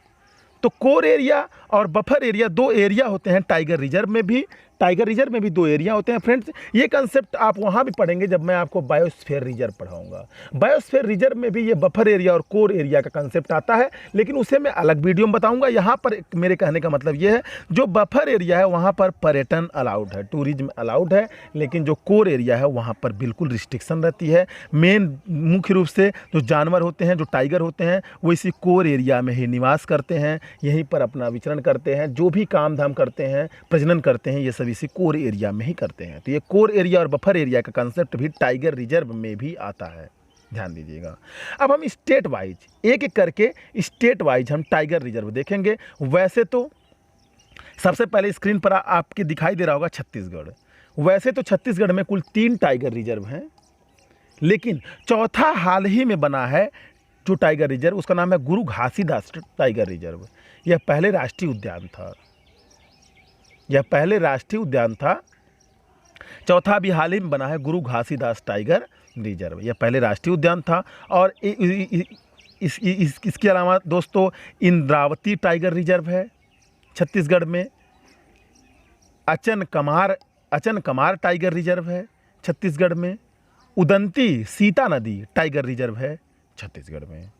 तो कोर एरिया और बफर एरिया दो एरिया होते हैं टाइगर रिजर्व में भी। टाइगर रिजर्व में भी दो एरिया होते हैं फ्रेंड्स। ये कंसेप्ट आप वहाँ भी पढ़ेंगे जब मैं आपको बायोस्फीयर रिजर्व पढ़ाऊंगा। बायोस्फीयर रिजर्व में भी ये बफर एरिया और कोर एरिया का कंसेप्ट आता है, लेकिन उसे मैं अलग वीडियो में बताऊंगा। यहाँ पर मेरे कहने का मतलब ये है, जो बफर एरिया है वहाँ पर पर्यटन अलाउड है, टूरिज्म अलाउड है, लेकिन जो कोर एरिया है वहाँ पर बिल्कुल रिस्ट्रिक्शन रहती है। मेन मुख्य रूप से जो जानवर होते हैं, जो टाइगर होते हैं, वो इसी कोर एरिया में ही निवास करते हैं, यहीं पर अपना विचरण करते हैं, जो भी काम धाम करते हैं, प्रजनन करते हैं, ये सभी इसी कोर एरिया में ही करते हैं। तो ये कोर एरिया और बफर एरिया का कंसेप्ट भी टाइगर रिजर्व में भी आता है, ध्यान दीजिएगा। अब हम स्टेट वाइज एक एक करके स्टेट वाइज हम टाइगर रिजर्व देखेंगे। वैसे तो सबसे पहले स्क्रीन पर आपके दिखाई दे रहा होगा छत्तीसगढ़। वैसे तो छत्तीसगढ़ में कुल 3 टाइगर रिजर्व हैं, लेकिन चौथा हाल ही में बना है जो टाइगर रिजर्व, उसका नाम है गुरु घासीदास टाइगर रिजर्व। यह पहले राष्ट्रीय उद्यान था, चौथा भी हाल ही में बना है गुरु घासीदास टाइगर रिजर्व। यह पहले राष्ट्रीय उद्यान था। और इसके अलावा दोस्तों इंद्रावती टाइगर रिजर्व है छत्तीसगढ़ में। अचन कमार टाइगर रिजर्व है छत्तीसगढ़ में। उदंती सीता नदी टाइगर रिजर्व है छत्तीसगढ़ में।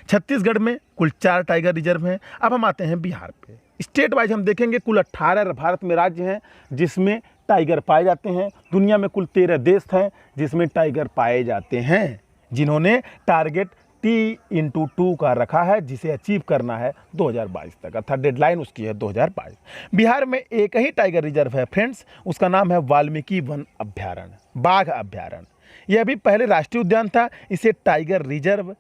छत्तीसगढ़ में कुल 4 टाइगर रिजर्व हैं। अब हम आते हैं बिहार पे। स्टेट वाइज हम देखेंगे कुल 18 भारत में राज्य हैं जिसमें टाइगर पाए जाते हैं। दुनिया में कुल 13 देश हैं जिसमें टाइगर पाए जाते हैं, जिन्होंने टारगेट T/2 का रखा है जिसे अचीव करना है 2022 तक, अर्थात डेडलाइन उसकी है 2022। बिहार में एक ही टाइगर रिजर्व है फ्रेंड्स, उसका नाम है वाल्मीकि वन अभ्यारण्य, बाघ अभ्यारण्य। यह अभी पहले राष्ट्रीय उद्यान था, इसे टाइगर रिजर्व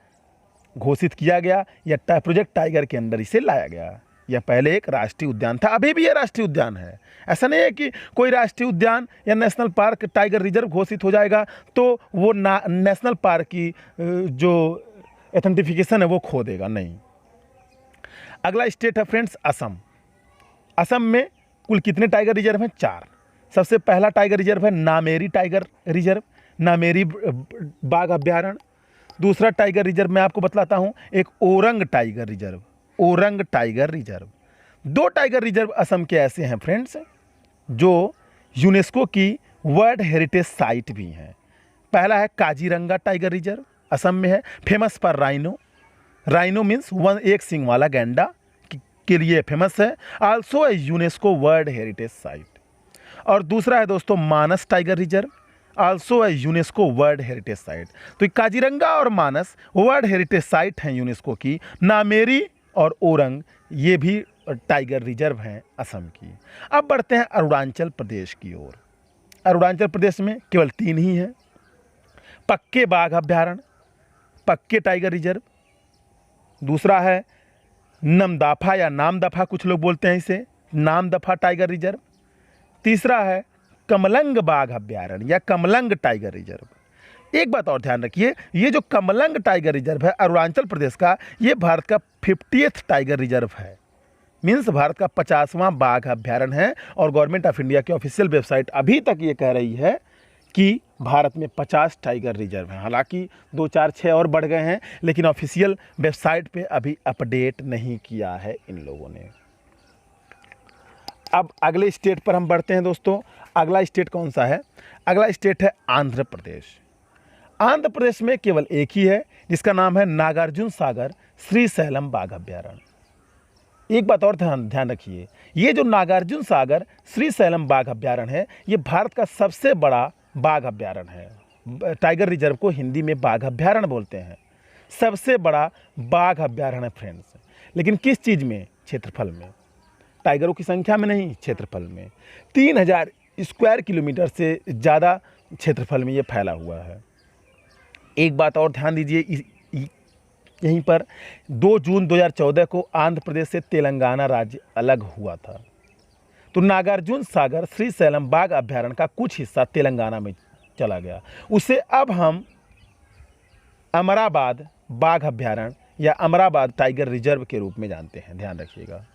घोषित किया गया या प्रोजेक्ट टाइगर के अंदर इसे लाया गया। यह पहले एक राष्ट्रीय उद्यान था, अभी भी यह राष्ट्रीय उद्यान है। ऐसा नहीं है कि कोई राष्ट्रीय उद्यान या नेशनल पार्क टाइगर रिजर्व घोषित हो जाएगा तो वो नेशनल पार्क की जो ऑथेंटिफिकेशन है वो खो देगा, नहीं। अगला स्टेट है फ्रेंड्स असम। असम में कुल कितने टाइगर रिजर्व हैं? 4। सबसे पहला टाइगर रिजर्व है नामेरी टाइगर रिजर्व, नामेरी बाघ अभ्यारण्य। दूसरा टाइगर रिजर्व मैं आपको बतलाता हूँ, एक orang tiger reserve, orang tiger reserve. 2 tiger reserve Assam के ऐसे हैं फ्रेंड्स जो यूनेस्को की वर्ल्ड हेरिटेज साइट भी हैं। पहला है काजीरंगा टाइगर रिजर्व, असम में है, famous for rhino. Rhino means एक सिंग वाला गैंडा के लिए फेमस है, also a UNESCO world heritage site. और दूसरा है दोस्तों Manas tiger reserve, also a UNESCO world heritage site. तो काजीरंगा और मानस वर्ल्ड हेरिटेज साइट हैं यूनेस्को की। नामेरी और ओरंग ये भी टाइगर रिजर्व हैं असम की। अब बढ़ते हैं अरुणाचल प्रदेश की ओर। अरुणाचल प्रदेश में केवल 3 ही हैं। पक्के बाघ अभ्यारण्य, पक्के टाइगर रिजर्व। दूसरा है नमदफा या नामदफा, कुछ लोग बोलते हैं इसे, नामदफा टाइगर रिजर्व। तीसरा है कमलंग बाघ अभ्यारण्य या कमलंग टाइगर रिजर्व। एक बात और ध्यान रखिए, ये जो कमलंग टाइगर रिजर्व है अरुणाचल प्रदेश का, ये भारत का 50th टाइगर रिजर्व है, मीन्स भारत का 50वां बाघ अभ्यारण्य है। और गवर्नमेंट ऑफ इंडिया की ऑफिशियल वेबसाइट अभी तक ये कह रही है कि भारत में 50 टाइगर रिजर्व हैं। हालांकि 2, 4, 6 और बढ़ गए हैं, लेकिन ऑफिशियल वेबसाइट पे अभी अपडेट नहीं किया है इन लोगों ने। अब अगले स्टेट पर हम बढ़ते हैं दोस्तों। अगला स्टेट कौन सा है? अगला स्टेट है आंध्र प्रदेश। आंध्र प्रदेश में केवल एक ही है जिसका नाम है नागार्जुन सागर श्रीशैलम बाघ अभ्यारण्य। एक बात और ध्यान रखिए, ये जो नागार्जुन सागर श्रीशैलम बाघ अभ्यारण्य है ये भारत का सबसे बड़ा बाघ अभ्यारण्य है। टाइगर रिजर्व को हिंदी में बाघ अभ्यारण्य बोलते हैं। सबसे बड़ा बाघ अभ्यारण्य है फ्रेंड्स, लेकिन किस चीज़ में? क्षेत्रफल में, टाइगरों की संख्या में नहीं, क्षेत्रफल में। 3000 स्क्वायर किलोमीटर से ज़्यादा क्षेत्रफल में ये फैला हुआ है। एक बात और ध्यान दीजिए, यहीं पर 2 जून 2014 को आंध्र प्रदेश से तेलंगाना राज्य अलग हुआ था, तो नागार्जुन सागर श्रीशैलम बाघ अभ्यारण्य का कुछ हिस्सा तेलंगाना में चला गया। उसे अब हम अमराबाद बाघ अभ्यारण्य या अमराबाद टाइगर रिजर्व के रूप में जानते हैं, ध्यान रखिएगा।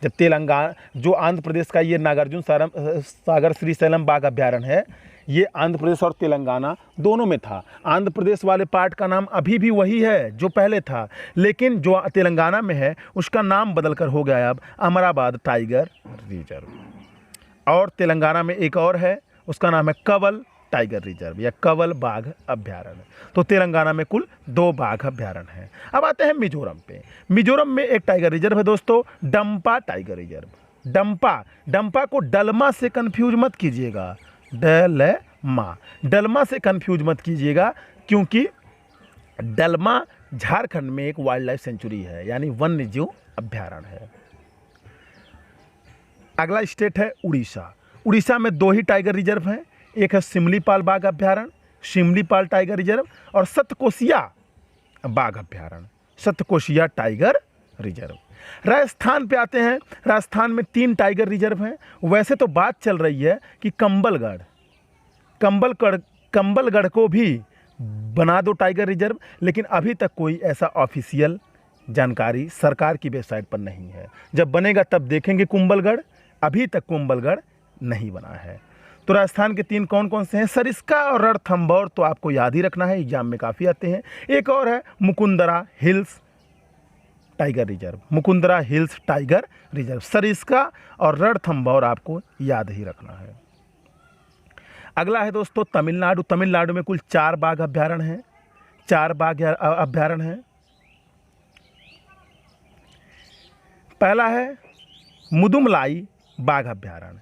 जब तेलंगाना, जो आंध्र प्रदेश का ये नागार्जुन सागर श्रीशैलम बाघ अभ्यारण्य है, ये आंध्र प्रदेश और तेलंगाना दोनों में था। आंध्र प्रदेश वाले पार्ट का नाम अभी भी वही है जो पहले था, लेकिन जो तेलंगाना में है उसका नाम बदलकर हो गया अब अमराबाद टाइगर रिजर्व। और तेलंगाना में एक और है, उसका नाम है कवल टाइगर रिजर्व या कवल बाघ अभ्यारण्य। तो तेलंगाना में कुल 2 बाघ अभ्यारण्य हैं। अब आते हैं मिजोरम पे। मिजोरम में एक टाइगर रिजर्व है दोस्तों, डंपा टाइगर रिजर्व। डंपा को डलमा से कंफ्यूज मत कीजिएगा, डलमा से कंफ्यूज मत कीजिएगा, क्योंकि डलमा झारखंड में एक वाइल्ड लाइफ सेंचुरी है, यानी वन्य जीव अभ्यारण्य है। अगला स्टेट है उड़ीसा। उड़ीसा में 2 ही टाइगर रिजर्व हैं, एक है सिमलीपाल बाघ अभ्यारण्य, सिमलीपाल टाइगर रिजर्व, और सतकोशिया बाघ अभ्यारण्य, सतकोशिया टाइगर रिजर्व। राजस्थान पे आते हैं। राजस्थान में 3 टाइगर रिजर्व हैं। वैसे तो बात चल रही है कि कंबलगढ़ को भी बना दो टाइगर रिजर्व, लेकिन अभी तक कोई ऐसा ऑफिशियल जानकारी सरकार की वेबसाइट पर नहीं है। जब बनेगा तब देखेंगे कुंभलगढ़, अभी तक कुंभलगढ़ नहीं बना है। तो राजस्थान के 3 कौन कौन से हैं? सरिस्का और रणथंभौर तो आपको याद ही रखना है, एग्जाम में काफ़ी आते हैं। एक और है Mukundra hills tiger reserve, Mukundra hills tiger reserve. Sariska और रणथंभौर आपको याद ही रखना है। अगला है दोस्तों तमिलनाडु। तमिलनाडु में कुल 4 बाघ अभ्यारण्य हैं, 4 बाघ अभ्यारण्य हैं। पहला है मुदुमलाई बाघ अभ्यारण्य।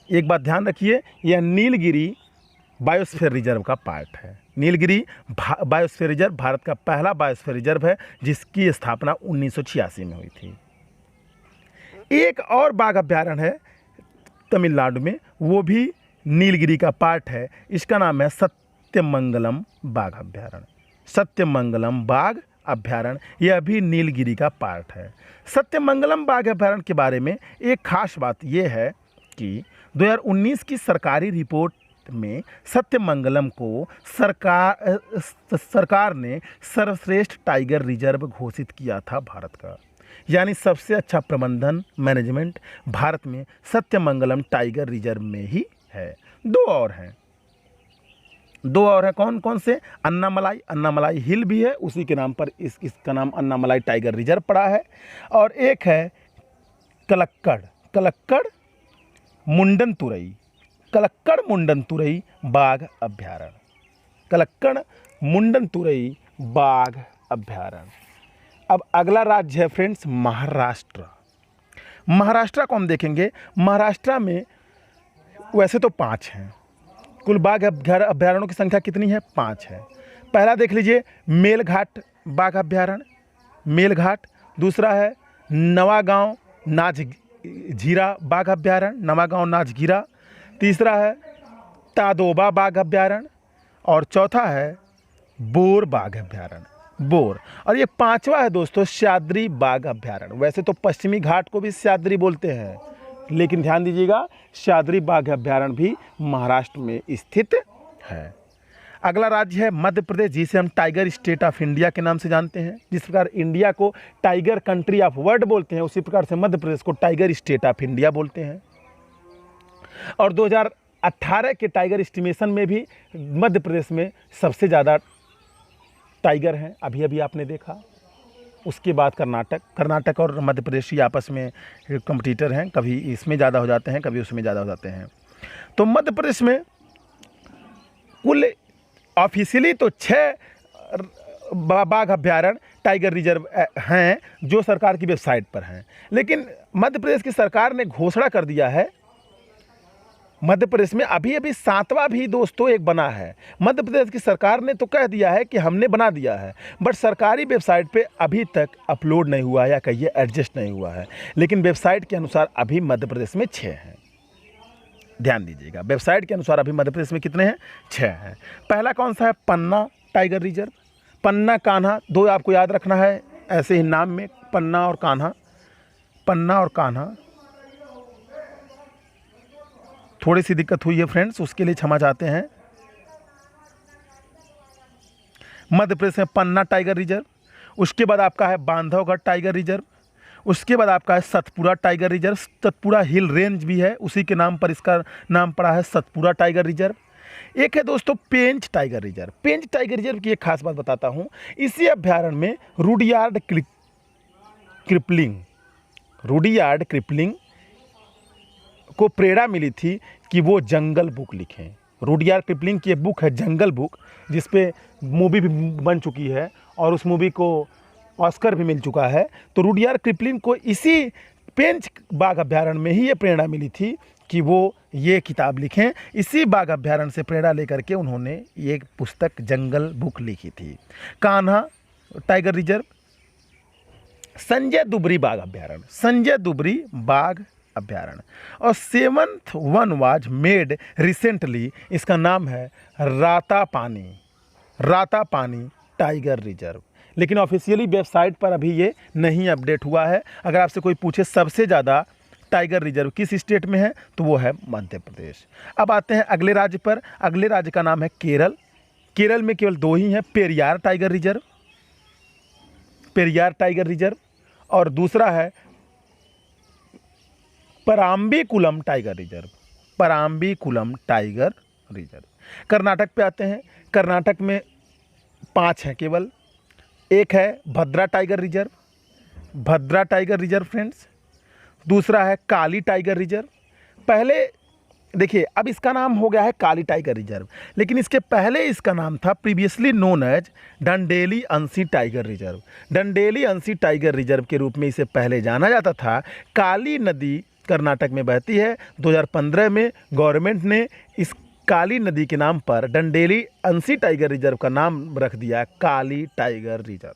एक बात ध्यान रखिए, यह नीलगिरी बायोस्फीयर रिजर्व का पार्ट है। नीलगिरी बायोस्फीयर रिजर्व भारत का पहला बायोस्फीयर रिजर्व है जिसकी स्थापना 1986 में हुई थी। एक और बाघ अभ्यारण्य है तमिलनाडु में, वो भी नीलगिरी का पार्ट है। इसका नाम है सत्यमंगलम बाघ अभ्यारण्य। सत्यमंगलम बाघ अभ्यारण्य यह भी नीलगिरी का पार्ट है। सत्यमंगलम बाघ अभ्यारण्य के बारे में एक खास बात यह है कि 2019 की सरकारी रिपोर्ट में सत्यमंगलम को सरकार ने सर्वश्रेष्ठ टाइगर रिजर्व घोषित किया था भारत का। यानी सबसे अच्छा प्रबंधन मैनेजमेंट भारत में सत्यमंगलम टाइगर रिजर्व में ही है। दो और हैं कौन कौन से? अन्नामलाई हिल भी है, उसी के नाम पर इसका नाम अन्नामलाई टाइगर रिजर्व पड़ा है। और एक है कलक्कड़ मुंडनतुरई बाघ अभ्यारण्य। कलक्कड़ मुंडनतुरई बाघ अभ्यारण्य। अब अगला राज्य है फ्रेंड्स महाराष्ट्र। महाराष्ट्र को हम देखेंगे। महाराष्ट्र में वैसे तो 5 हैं, कुल बाघ अभ्यारण्यों की संख्या कितनी है? 5 है। पहला देख लीजिए मेलघाट बाघ अभ्यारण्य, मेलघाट। दूसरा है नवागांव नाचघीरा बाघ अभ्यारण्य, नवागांव नाचघीरा। तीसरा है तादोबा बाघ अभ्यारण्य और चौथा है बोर बाघ अभ्यारण्य, बोर। और ये 5वां है दोस्तों सह्याद्री बाघ अभ्यारण्य। वैसे तो पश्चिमी घाट को भी सह्याद्री बोलते हैं, लेकिन ध्यान दीजिएगा सह्याद्री बाघ अभ्यारण्य भी महाराष्ट्र में स्थित है। अगला राज्य है मध्य प्रदेश, जिसे हम टाइगर स्टेट ऑफ इंडिया के नाम से जानते हैं। जिस प्रकार इंडिया को टाइगर कंट्री ऑफ वर्ल्ड बोलते हैं, उसी प्रकार से मध्य प्रदेश को टाइगर स्टेट ऑफ इंडिया बोलते हैं। और 2018 के टाइगर एस्टिमेशन में भी मध्य प्रदेश में सबसे ज़्यादा टाइगर हैं, अभी आपने देखा। उसके बाद कर्नाटक और मध्य प्रदेश ही आपस में कंपटीटर हैं, कभी इसमें ज़्यादा हो जाते हैं, कभी उसमें ज़्यादा हो जाते हैं। तो मध्य प्रदेश में कुल ऑफिशियली तो 6 बाघ अभ्यारण्य टाइगर रिजर्व हैं जो सरकार की वेबसाइट पर हैं, लेकिन मध्य प्रदेश की सरकार ने घोषणा कर दिया है। मध्य प्रदेश में अभी 7वां भी दोस्तों एक बना है। मध्य प्रदेश की सरकार ने तो कह दिया है कि हमने बना दिया है, बट सरकारी वेबसाइट पे अभी तक अपलोड नहीं हुआ है या कहिए एडजस्ट नहीं हुआ है। लेकिन वेबसाइट के अनुसार अभी मध्य प्रदेश में 6 हैं। ध्यान दीजिएगा, वेबसाइट के अनुसार अभी मध्य प्रदेश में कितने हैं? 6 हैं। पहला कौन सा है? पन्ना टाइगर रिजर्व। पन्ना कान्हा, 2 आपको याद रखना है ऐसे ही नाम में, पन्ना और कान्हा। पन्ना और कान्हा थोड़ी सी दिक्कत हुई है फ्रेंड्स, उसके लिए क्षमा चाहते हैं। मध्य प्रदेश में पन्ना टाइगर रिजर्व, उसके बाद आपका है बांधवगढ़ टाइगर रिजर्व, उसके बाद आपका है Satpura tiger reserve. Satpura hill range भी है, उसी के नाम पर इसका नाम पड़ा है सतपुरा टाइगर रिजर्व। एक है दोस्तों पेंच टाइगर रिजर्व। पेंच टाइगर रिजर्व की एक खास बात बताता हूँ। इसी अभ्यारण्य में रुडयार्ड क्रिपलिंग को प्रेरणा मिली थी कि वो जंगल बुक लिखें। रुडयार्ड किपलिंग की एक बुक है जंगल बुक, जिस पे मूवी भी बन चुकी है और उस मूवी को ऑस्कर भी मिल चुका है। तो रुडयार्ड किपलिंग को इसी पेंच बाघ अभ्यारण्य में ही ये प्रेरणा मिली थी कि वो ये किताब लिखें। इसी बाघ अभ्यारण्य से प्रेरणा लेकर के उन्होंने ये पुस्तक जंगल बुक लिखी थी। कान्हा टाइगर रिजर्व, संजय दुबरी बाघ अभ्यारण्य, संजय दुबरी बाघ अभ्यारण्य। और 7th one was made recently, इसका नाम है रातापानी टाइगर रिजर्व। लेकिन ऑफिशियली वेबसाइट पर अभी ये नहीं अपडेट हुआ है। अगर आपसे कोई पूछे सबसे ज़्यादा टाइगर रिजर्व किस स्टेट में है, तो वो है मध्य प्रदेश। अब आते हैं अगले राज्य पर। अगले राज्य का नाम है केरल। केरल में केवल 2 ही हैं, पेरियार टाइगर रिजर्व और दूसरा है पराम्बीकुलम टाइगर रिजर्व। कर्नाटक पे आते हैं। कर्नाटक में 5 हैं केवल। एक है भद्रा टाइगर रिजर्व फ्रेंड्स। दूसरा है काली टाइगर रिजर्व। पहले देखिए अब इसका नाम हो गया है काली टाइगर रिजर्व, लेकिन इसके पहले इसका नाम था previously known as Dandeli Anshi tiger reserve. Dandeli Anshi tiger reserve के रूप में इसे पहले जाना जाता था। काली नदी कर्नाटक में बहती है। 2015 में गवर्नमेंट ने इस काली नदी के नाम पर डंडेली अंसी टाइगर रिजर्व का नाम रख दिया काली टाइगर रिजर्व।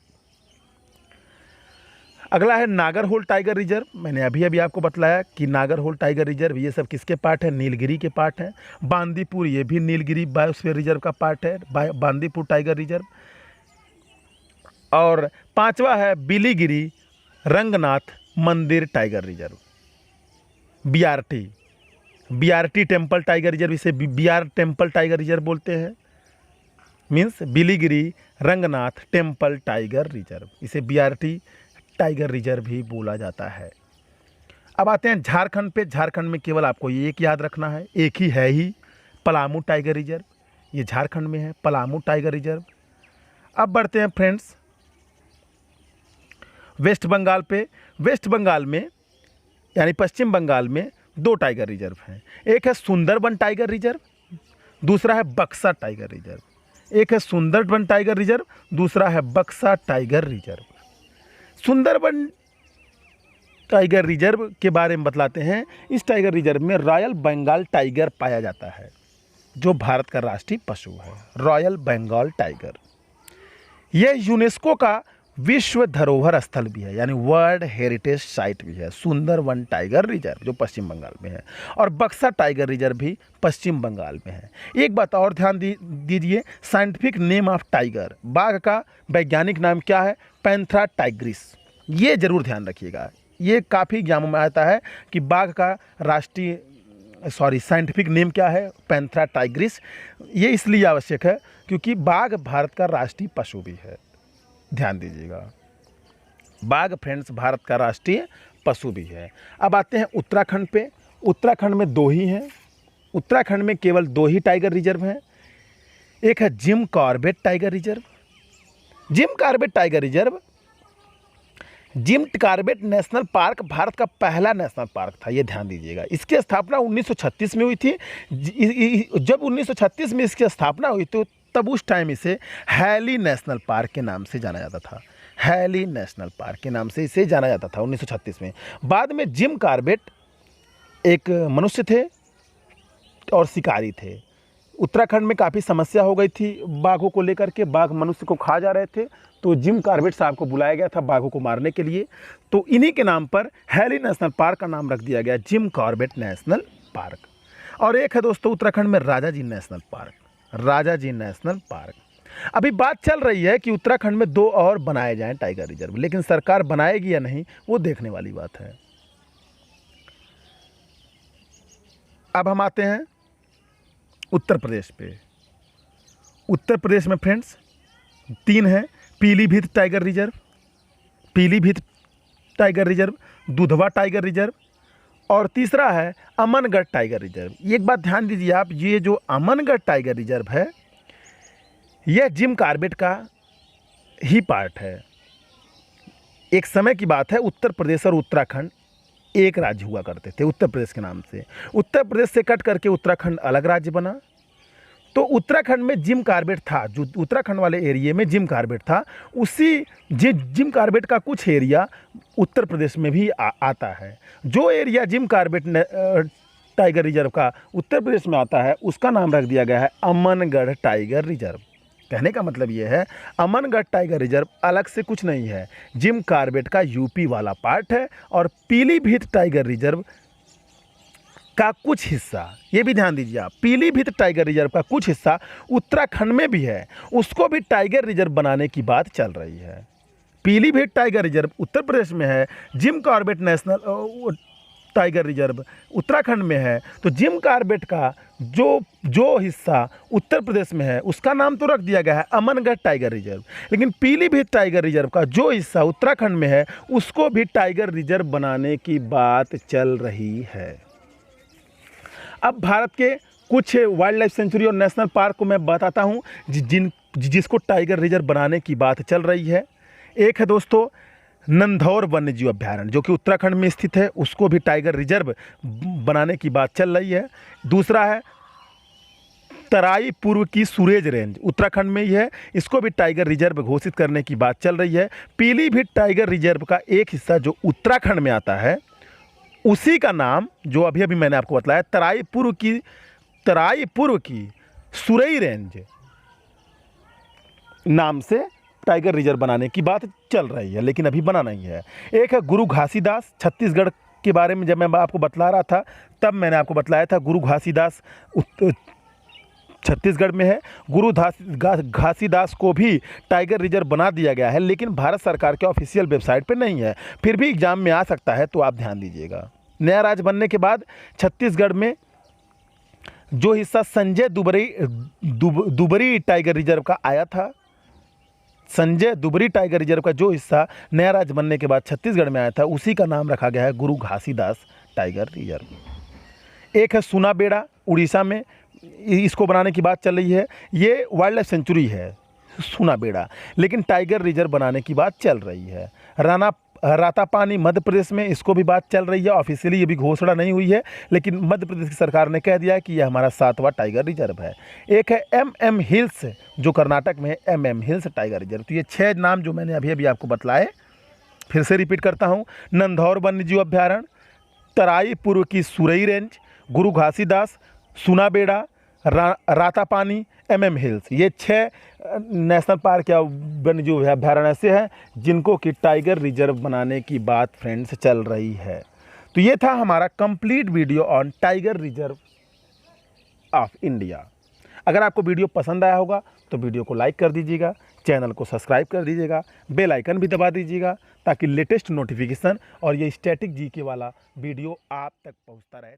अगला है नागरहोल टाइगर रिजर्व। मैंने अभी अभी आपको बतलाया कि नागरहोल टाइगर रिजर्व ये सब किसके पार्ट है, नीलगिरी के पार्ट है। बांदीपुर ये भी नीलगिरी बायोस्फीयर रिजर्व का पार्ट है, बांदीपुर टाइगर रिजर्व। और पांचवा है बिलीगिरी रंगनाथ मंदिर tiger reserve, BRT temple tiger reserve, इसे बीआर टेम्पल टाइगर रिजर्व बोलते हैं। Means Biligiri Ranganath temple tiger reserve, इसे बीआरटी टाइगर रिजर्व भी बोला जाता है। अब आते हैं झारखंड पे। झारखंड में केवल आपको एक याद रखना है, एक ही है ही, पलामू टाइगर रिजर्व। ये झारखंड में है, पलामू टाइगर रिजर्व। अब बढ़ते हैं फ्रेंड्स वेस्ट बंगाल पे। वेस्ट बंगाल में यानी पश्चिम बंगाल में 2 टाइगर रिजर्व हैं। एक है सुंदरबन टाइगर रिजर्व, दूसरा है बक्सा टाइगर रिजर्व। एक है सुंदरबन टाइगर रिजर्व, दूसरा है बक्सा tiger reserve. Sundarban tiger reserve के बारे में बतलाते हैं। इस टाइगर रिजर्व में रॉयल बंगाल टाइगर पाया जाता है, जो भारत का राष्ट्रीय पशु है, रॉयल बंगाल टाइगर। यह यूनेस्को का विश्व धरोहर स्थल भी है, यानी वर्ल्ड हेरिटेज साइट भी है, सुंदरबन टाइगर रिजर्व जो पश्चिम बंगाल में है। और बक्सा टाइगर रिजर्व भी पश्चिम बंगाल में है। एक बात और ध्यान दीजिए, साइंटिफिक नेम ऑफ टाइगर, बाघ का वैज्ञानिक नाम क्या है, पैंथेरा टाइग्रिस। ये जरूर ध्यान रखिएगा, ये काफ़ी एग्जामों में आता है कि बाघ का साइंटिफिक नेम क्या है, पैंथेरा टाइग्रिस। ये इसलिए आवश्यक है क्योंकि बाघ भारत का राष्ट्रीय पशु भी है, ध्यान दीजिएगा। बाघ फ्रेंड्स भारत का राष्ट्रीय पशु भी है। अब आते हैं उत्तराखंड पे। उत्तराखंड में 2 ही हैं। उत्तराखंड में केवल 2 ही टाइगर रिजर्व हैं। एक है Jim Corbett tiger reserve. Jim Corbett tiger reserve, Jim Corbett national park Bharat का पहला नेशनल पार्क था, ये ध्यान दीजिएगा। इसकी स्थापना 1936 में हुई थी। जब 1936 में इसकी स्थापना हुई तो तब उस टाइम इसे हैली नेशनल पार्क के नाम से जाना जाता था। हैली नेशनल पार्क के नाम से इसे जाना जाता था 1936 में। बाद में जिम कॉर्बेट एक मनुष्य थे और शिकारी थे। उत्तराखंड में काफ़ी समस्या हो गई थी बाघों को लेकर के, बाघ मनुष्य को खा जा रहे थे, तो जिम कॉर्बेट साहब को बुलाया गया था बाघों को मारने के लिए। तो इन्हीं के नाम पर हैली नेशनल पार्क का नाम रख दिया गया, जिम कॉर्बेट नेशनल पार्क। और एक है दोस्तों उत्तराखंड में Rajaji national park, Rajaji national park. अभी बात चल रही है कि उत्तराखंड में 2 और बनाए जाएं टाइगर रिजर्व, लेकिन सरकार बनाएगी या नहीं वो देखने वाली बात है। अब हम आते हैं उत्तर प्रदेश पे। उत्तर प्रदेश में फ्रेंड्स 3 हैं, Pilibhit tiger reserve, Pilibhit tiger reserve, Dudhwa tiger reserve और तीसरा है अमनगढ़ टाइगर रिजर्व। एक बात ध्यान दीजिए आप, ये जो अमनगढ़ टाइगर रिजर्व है यह जिम कॉर्बेट का ही पार्ट है। एक समय की बात है, उत्तर प्रदेश और उत्तराखंड एक राज्य हुआ करते थे उत्तर प्रदेश के नाम से। उत्तर प्रदेश से कट करके उत्तराखंड अलग राज्य बना। तो उत्तराखंड में जिम कॉर्बेट था, जो उत्तराखंड वाले एरिया में जिम कॉर्बेट था, उसी जिम कॉर्बेट का कुछ एरिया उत्तर प्रदेश में भी आता है। जो area Jim Corbett tiger reserve का उत्तर प्रदेश में आता है उसका नाम रख दिया गया है अमनगढ़ टाइगर रिजर्व। कहने का मतलब ये है अमनगढ़ टाइगर रिजर्व अलग से कुछ नहीं है, जिम कॉर्बेट का यूपी वाला पार्ट है। और पीलीभीत टाइगर रिजर्व का कुछ हिस्सा, ये भी ध्यान दीजिए आप, पीलीभीत टाइगर रिजर्व का कुछ हिस्सा उत्तराखंड में भी है, उसको भी टाइगर रिजर्व बनाने की बात चल रही है। पीलीभीत टाइगर रिजर्व उत्तर प्रदेश में है, Jim Corbett national tiger reserve Uttarakhand में है। तो जिम कॉर्बेट का जो हिस्सा उत्तर प्रदेश में है उसका नाम तो रख दिया गया है अमनगढ़ टाइगर रिजर्व, लेकिन पीलीभीत टाइगर रिजर्व का जो हिस्सा उत्तराखंड में है उसको भी टाइगर रिजर्व बनाने की बात चल रही है। अब भारत के कुछ वाइल्ड लाइफ सेंचुरी और नेशनल पार्क को मैं बताता हूँ जिसको टाइगर रिजर्व बनाने की बात चल रही है। एक है दोस्तों नंधौर वन्यजीव अभ्यारण्य जो कि उत्तराखंड में स्थित है, उसको भी टाइगर रिजर्व बनाने की बात चल रही है। दूसरा है तराई पूर्व की सुरेज रेंज, उत्तराखंड में ही है, इसको भी टाइगर रिजर्व घोषित करने की बात चल रही है। पीलीभीत टाइगर रिजर्व का एक हिस्सा जो उत्तराखंड में आता है, उसी का नाम जो अभी अभी मैंने आपको बताया तराई पूर्व की सुरई रेंज नाम से टाइगर रिजर्व बनाने की बात चल रही है, लेकिन अभी बना नहीं है। एक है गुरु घासीदास, छत्तीसगढ़ के बारे में जब मैं आपको बतला रहा था तब मैंने आपको बतलाया था गुरु घासीदास छत्तीसगढ़ में है। गुरु घासीदास को भी टाइगर रिजर्व बना दिया गया है, लेकिन भारत सरकार के ऑफिशियल वेबसाइट पर नहीं है, फिर भी एग्जाम में आ सकता है, तो आप ध्यान दीजिएगा। नया राज्य बनने के बाद छत्तीसगढ़ में जो हिस्सा संजय दुबरी टाइगर रिजर्व का आया था, संजय दुबरी टाइगर रिजर्व का जो हिस्सा नया राज्य बनने के बाद छत्तीसगढ़ में आया था, उसी का नाम रखा गया है गुरु घासीदास टाइगर रिजर्व। एक है सुनाबेड़ा, उड़ीसा में, इसको बनाने की बात चल रही है। ये वाइल्ड लाइफ सेंचुरी है सुनाबेड़ा, लेकिन टाइगर रिजर्व बनाने की बात चल रही है। रातापानी मध्य प्रदेश में, इसको भी बात चल रही है। ऑफिशियली ये भी घोषणा नहीं हुई है, लेकिन मध्य प्रदेश की सरकार ने कह दिया है कि यह हमारा 7वां टाइगर रिजर्व है। एक है MM हिल्स जो कर्नाटक में है, MM हिल्स टाइगर रिजर्व। तो ये 6 नाम जो मैंने अभी अभी आपको बतलाए, फिर से रिपीट करता हूँ। नंधौर वन्यजीव अभ्यारण्य, तराई पूर्व की सुरई रेंज, गुरु घासीदास, सुनाबेड़ा, रातापानी, MM हिल्स, ये 6 नेशनल पार्क या वन्यजीव अभ्यारण्य ऐसे हैं जिनको कि टाइगर रिजर्व बनाने की बात फ्रेंड्स चल रही है। तो ये था हमारा complete video on tiger reserve of India. अगर आपको वीडियो पसंद आया होगा तो वीडियो को लाइक कर दीजिएगा, चैनल को सब्सक्राइब कर दीजिएगा, बेल आइकन भी दबा दीजिएगा, ताकि लेटेस्ट नोटिफिकेशन और ये स्टैटिक जीके वाला वीडियो आप तक पहुंचता रहे।